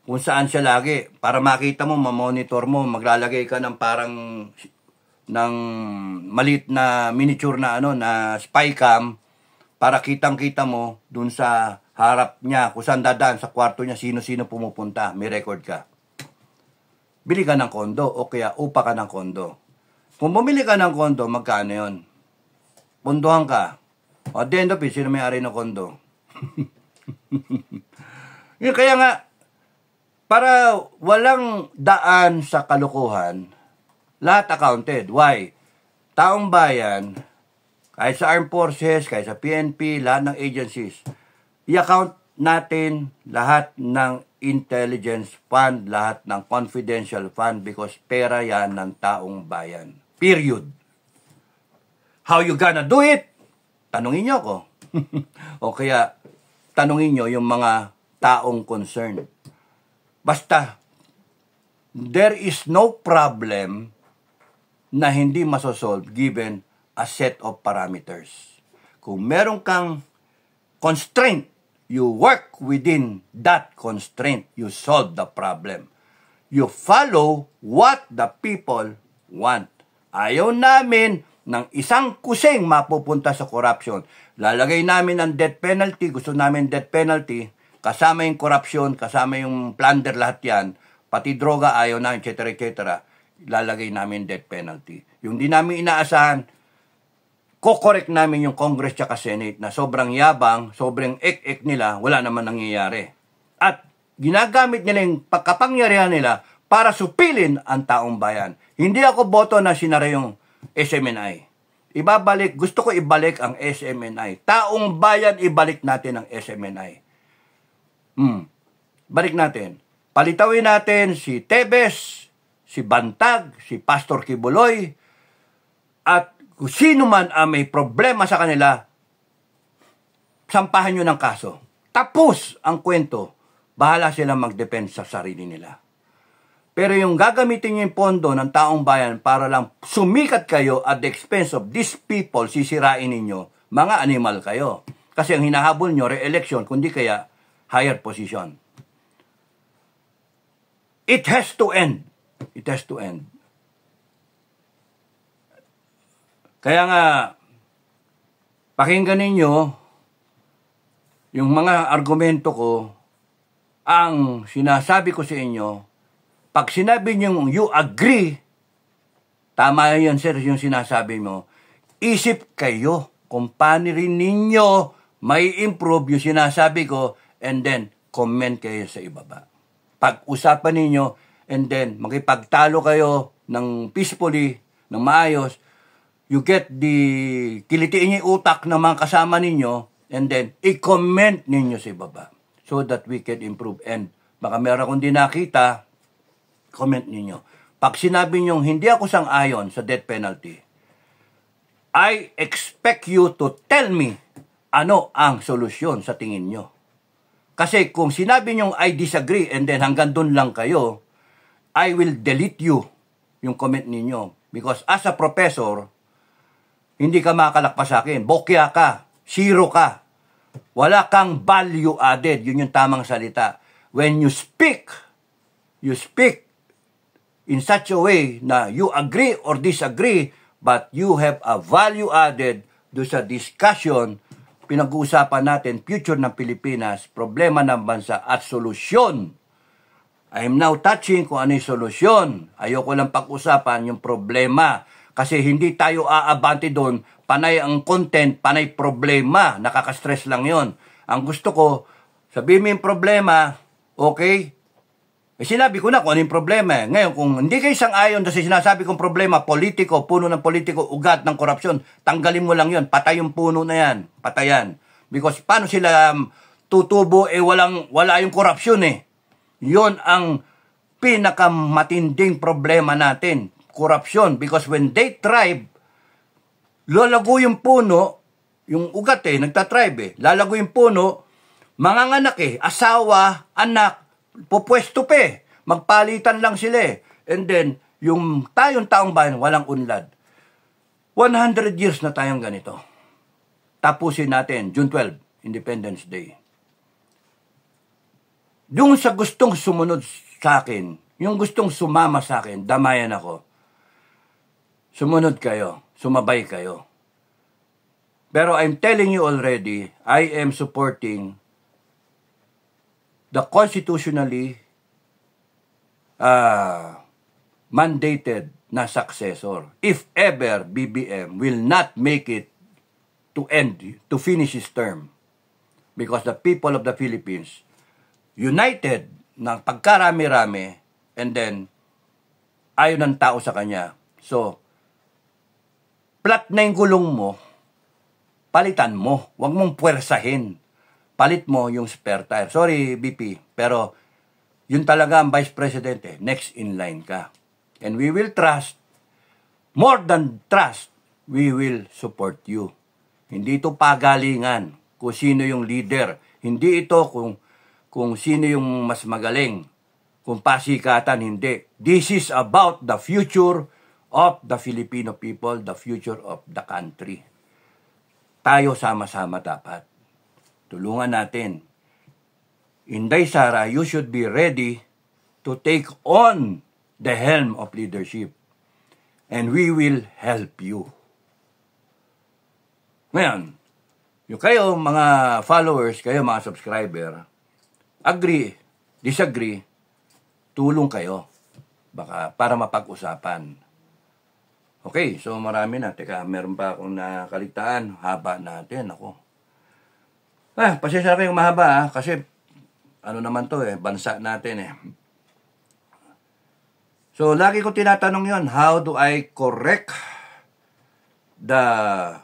Kung saan siya lagi. Para makita mo, mamonitor mo, maglalagay ka ng parang ng maliit na miniature na na spy cam para kitang-kita mo dun sa harap niya, kung saan dadaan sa kwarto niya, sino-sino pumupunta, may record ka. Bili ka ng kondo o kaya upa ka ng kondo. Kung bumili ka ng kondo, magkano yun? Pondohan ka. O, at the end of it, sino may-ari ng kondo? Yun, kaya nga, para walang daan sa kalokohan, lahat accounted. Why? Taong bayan, kahit sa Armed Forces, kahit sa PNP, lahat ng agencies, i-account natin lahat ng intelligence fund, lahat ng confidential fund because pera yan ng taong bayan. Period. How you gonna do it? Tanungin nyo ako. O kaya, tanungin nyo yung mga taong concerned. Basta, there is no problem na hindi masosolve given a set of parameters. Kung meron kang constraint, you work within that constraint. You solve the problem. You follow what the people want. Ayaw namin ng isang kusing mapupunta sa corruption. Lalagay namin ang death penalty. Gusto namin death penalty. Kasama yung corruption, kasama yung plunder, lahat yan. Pati droga, ayaw na, etc. etc. Lalagay namin death penalty. Yung di namin inaasahan, ko-correct namin yung Congress at Senate na sobrang yabang, sobrang ek-ek nila, wala naman nangyayari. At ginagamit nila yung pagkapangyarihan nila para supilin ang taong bayan. Hindi ako boto na sinara yung SMNI. Gusto ko ibalik ang SMNI. Taong bayan, ibalik natin ang SMNI. Balik natin. Palitawin natin si Tebes, si Bantag, si Pastor Kibuloy, at kung sino man may problema sa kanila, sampahan nyo ng kaso. Tapos ang kwento. Bahala silang mag-depend sa sarili nila. Pero yung gagamitin nyo yung pondo ng taong bayan para lang sumikat kayo at the expense of these people, sisirain ninyo, mga animal kayo. Kasi ang hinahabol nyo, re-election, kundi kaya higher position. It has to end. It has to end. Kaya nga, pakinggan ninyo yung mga argumento ko. Ang sinasabi ko sa inyo, pag sinabi nyo you agree, tama yan sir yung sinasabi mo, isip kayo kung paano rin ninyo may improve yung sinasabi ko and then comment kayo sa ibaba. Pag-usapan ninyo and then makipagtalo kayo ng peacefully, ng maayos, you get kilitiin yung utak ng mga kasama ninyo and then i-comment ninyo sa ibaba so that we can improve. And baka meron akong di nakita, comment ninyo. Pag sinabi nyo hindi ako sang-ayon sa death penalty, I expect you to tell me ano ang solusyon sa tingin nyo. Kasi kung sinabi nyo I disagree and then hanggang doon lang kayo, I will delete you yung comment ninyo. Because as a professor, hindi ka makalakpas sa akin. Bokya ka. Zero ka. Wala kang value added. Yun yung tamang salita. When you speak in such a way na you agree or disagree, but you have a value added do sa discussion, pinag-uusapan natin future ng Pilipinas, problema ng bansa at solusyon. I am now touching kung ano yung solusyon. Ayoko lang pag-usapan yung problema. Kasi hindi tayo aabante doon, panay ang content, panay problema, nakaka-stress lang yon. Ang gusto ko, sabihin mo yung problema, okay? Sinabi ko na kung ano yung problema. Ngayon, kung hindi kayo sang-ayon kasi sinasabi kong problema, politiko, puno ng politiko, ugat ng korupsyon, tanggalin mo lang yon, patay yung puno na yan, patayan. Because paano sila tutubo, wala yung korupsyon eh. Yon ang pinakamatinding problema natin. Corruption, because when they thrive, lalago yung puno, yung ugat nagtatribe lalago yung puno, manganganak asawa, anak, pupwesto magpalitan lang sila and then, yung tayong taong bayan, walang unlad. 100 years na tayong ganito. Tapusin natin, June 12, Independence Day. Yung sa gustong sumunod sa akin, yung gustong sumama sa akin, damayan ako. Sumunod kayo, sumabay kayo. Pero I'm telling you already, I am supporting the constitutionally mandated na successor. If ever BBM will not make it to finish his term. Because the people of the Philippines united ng pagkarami-rami and then ayaw ng tao sa kanya. So, plat na yung gulong mo, palitan mo. Huwag mong puwersahin. Palit mo yung spare tire. Sorry, BP, pero yun talaga ang Vice President. Next in line ka. And we will trust, more than trust, we will support you. Hindi ito pagalingan kung sino yung leader. Hindi ito kung sino yung mas magaling. Kung pasikatan, hindi. This is about the future of the Filipino people, the future of the country. Tayo sama-sama dapat. Tulungan natin. Inday Sara, you should be ready to take on the helm of leadership. And we will help you. Ngayon, yung kayo, mga followers, kayo, mga subscriber, agree, disagree, tulong kayo. Baka para mapag-usapan. Okay, so marami na. Teka, meron pa akong nakaligtaan. Haba natin, ako. Pasensya na kayong mahaba, kasi ano naman to bansa natin So, lagi ko tinatanong yon, how do I correct the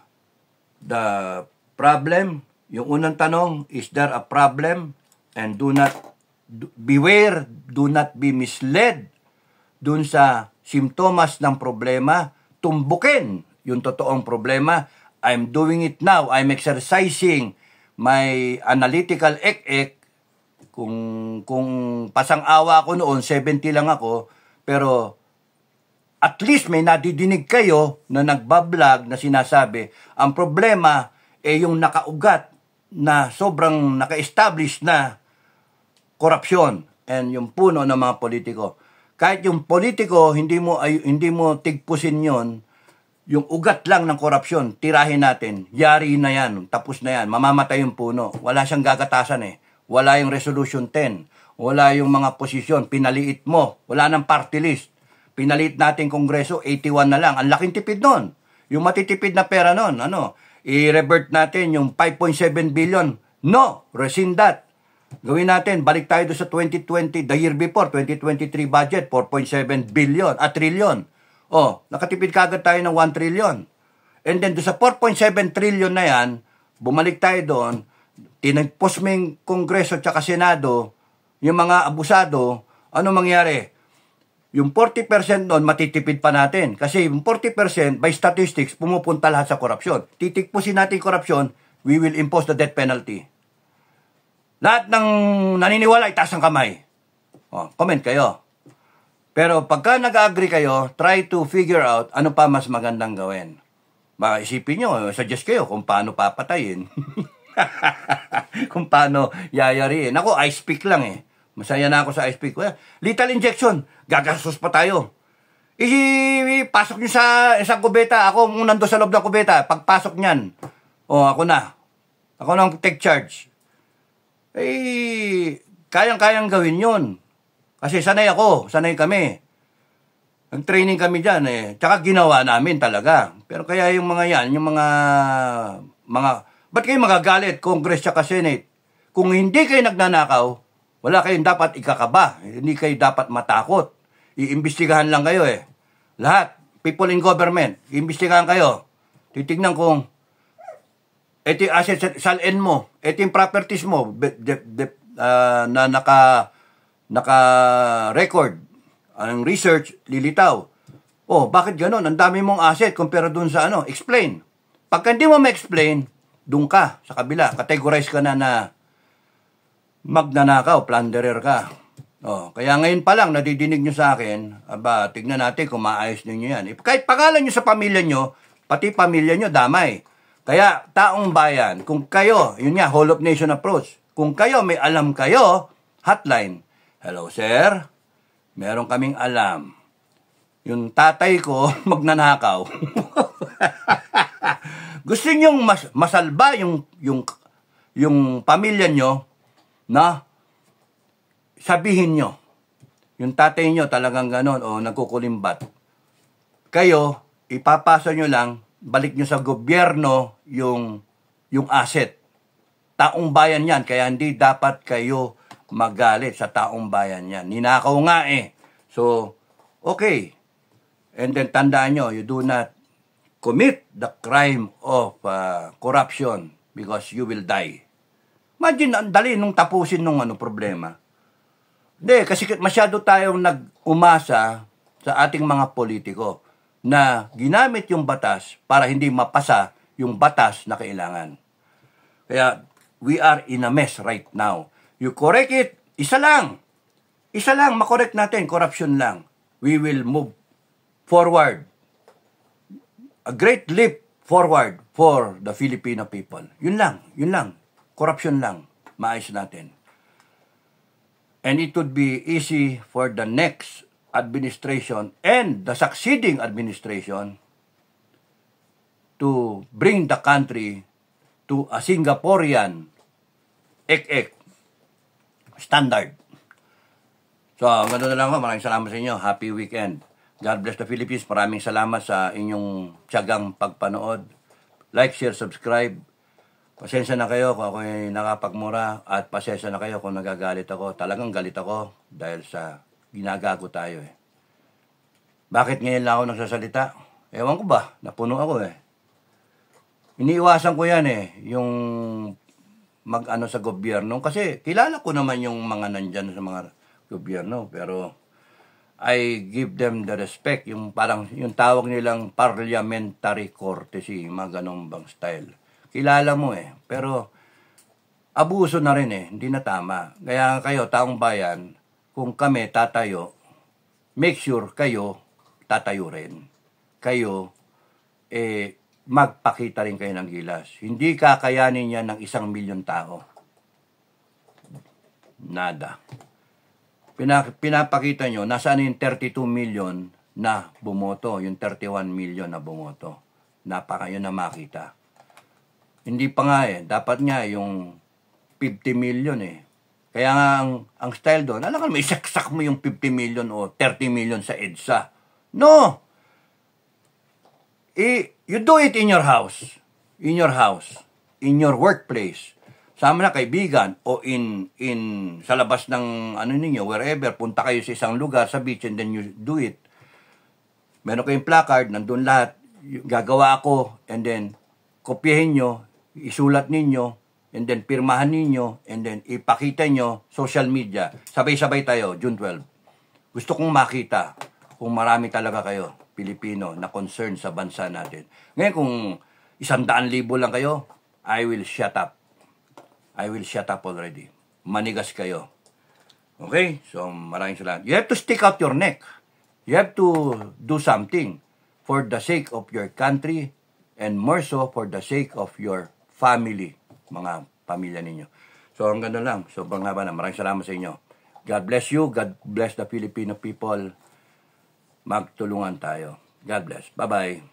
problem? Yung unang tanong, is there a problem? And beware, do not be misled dun sa simptomas ng problema. Tumbukin yung totoong problema. I'm doing it now. I'm exercising my analytical ek-ek. Kung pasang-awa ako noon, 70 lang ako, pero at least may nadidinig kayo na nagbablog na sinasabi, ang problema yung nakaugat na sobrang naka-establish na korupsyon and yung puno ng mga politiko. Kahit yung politiko, hindi mo tigpusin yon, yung ugat lang ng korupsyon, tirahin natin, yari na yan, tapos na yan, mamamatay yung puno. Wala siyang gagatasan Wala yung resolution 10. Wala yung mga posisyon, pinaliit mo. Wala nang party list. Pinaliit natin Kongreso, 81 na lang. Ang laking tipid nun. Yung matitipid na pera nun, i-revert natin yung 5.7 billion. No, rescind that. Gawin natin, balik tayo doon sa 2020, the year before, 2023 budget, 4.7 billion, trillion. Nakatipid kagad tayo ng 1 trillion. And then doon sa 4.7 trillion na yan, bumalik tayo doon, tinagpos mo yung Kongreso at Senado, yung mga abusado, ano mangyari? Yung 40% nun, matitipid pa natin. Kasi yung 40%, by statistics, pumupunta lahat sa korupsyon. Titikpusin natin korupsyon, we will impose the death penalty. Lahat ng naniniwala, itaas ang kamay. Comment kayo. Pero pagka nag-agree kayo, try to figure out ano pa mas magandang gawin. Baka isipin nyo, suggest kayo kung paano papatayin. Kung paano yayariin. Ako, I speak lang Masaya na ako sa ice pick. Lethal injection. Gagastos pa tayo. Pasok nyo sa isang kubeta. Ako nando sa loob ng kubeta. Pagpasok nyan. Ako na. Ako nang take charge. Kayang-kayang gawin yun. Kasi sanay ako. Sanay kami. Nag-training kami dyan Tsaka ginawa namin talaga. Pero kaya yung mga yan, yung mga ba't kayo magagalit, Congress tsaka Senate? Kung hindi kayo nagnanakaw, wala kayong dapat ikakaba. Hindi kayo dapat matakot. Iimbestigahan lang kayo Lahat. People in government. Iimbestigahan kayo. Titignan kung ito yung asset salin mo. Ito yung properties mo na naka-record. Ang research, lilitaw. Bakit ganon? Ang dami mong asset compare dun sa Explain. Pagka hindi mo ma-explain, dun ka sa kabila. Categorize ka na magnanakaw, plunderer ka. Oh, kaya ngayon pa lang, nadidinig nyo sa akin, aba, tignan natin kung maayos ninyo yan. Kahit pangalan nyo sa pamilya nyo, pati pamilya nyo, damay. Kaya, taong bayan, kung kayo, yun nga, whole of nation approach, kung kayo, may alam kayo, hotline, hello sir, meron kaming alam. Yung tatay ko, magnanakaw. Gusto nyong masalba yung pamilya nyo, na sabihin nyo, yung tatay nyo talagang ganon, o nagkukulimbat. Kayo, ipapasa nyo lang, balik nyo sa gobyerno yung asset. Taong bayan yan, kaya hindi dapat kayo magalit sa taong bayan yan. Ninakaw nga eh. So, okay. And then tandaan nyo, you do not commit the crime of corruption because you will die. Imagine, ang dali nung tapusin nung problema. Hindi, kasi masyado tayong nag-umasa sa ating mga politiko na ginamit yung batas para hindi mapasa yung batas na kailangan. Kaya, we are in a mess right now. You correct it, isa lang, makorek natin, corruption lang. We will move forward. A great leap forward for the Filipino people. Yun lang. Corruption lang, maayos natin. And it would be easy for the next administration and the succeeding administration to bring the country to a Singaporean standard. So, ganoon na lang ako. Maraming salamat sa inyo. Happy weekend. God bless the Philippines. Maraming salamat sa inyong tiyagang pagpanood. Like, share, subscribe. Pasensya na kayo kung ako'y nakapagmura at pasensya na kayo kung nagagalit ako. Talagang galit ako dahil sa ginagago tayo eh. Bakit ngayon lang ako nagsasalita? Ewan ko ba? Napuno ako eh. Iniiwasan ko yan eh, yung mag-ano sa gobyerno. Kasi kilala ko naman yung mga nandyan sa mga gobyerno. Pero I give them the respect. Yung parang, yung tawag nilang parliamentary courtesy, mga ganong bang style. Kilala mo eh. Pero, abuso na rin eh. Hindi na tama. Kaya kayo, taong bayan, kung kami tatayo, make sure kayo tatayo rin. Kayo, magpakita rin kayo ng gilas. Hindi kakayanin yan ng 1 milyon tao. Nada. Pinapakita nyo, nasaan yung 32 million na bumoto, yung 31 million na bumoto. Yun na makita. Hindi pa nga eh. Dapat nga yung 50 million eh. Kaya nga ang style doon, alam ka may saksak mo yung 50 million o 30 million sa EDSA. No! You do it in your house. In your house. In your workplace. Sama na kaibigan o sa labas ng ninyo, wherever, punta kayo sa isang lugar, sa beach, and then you do it. Meron kayong placard, nandun lahat, gagawa ako, and then kopyahin nyo, isulat ninyo, and then pirmahan ninyo, and then ipakita nyo, social media. Sabay-sabay tayo, June 12. Gusto kong makita kung marami talaga kayo, Pilipino, na concern sa bansa natin. Ngayon, kung 100,000 lang kayo, I will shut up. I will shut up already. Manigas kayo. Okay? So, maraming salamat. You have to stick out your neck. You have to do something for the sake of your country and more so for the sake of your family, mga pamilya ninyo. So, ang ganda lang. Sobrang haba na. Maraming salamat sa inyo. God bless you. God bless the Filipino people. Magtulungan tayo. God bless. Bye-bye.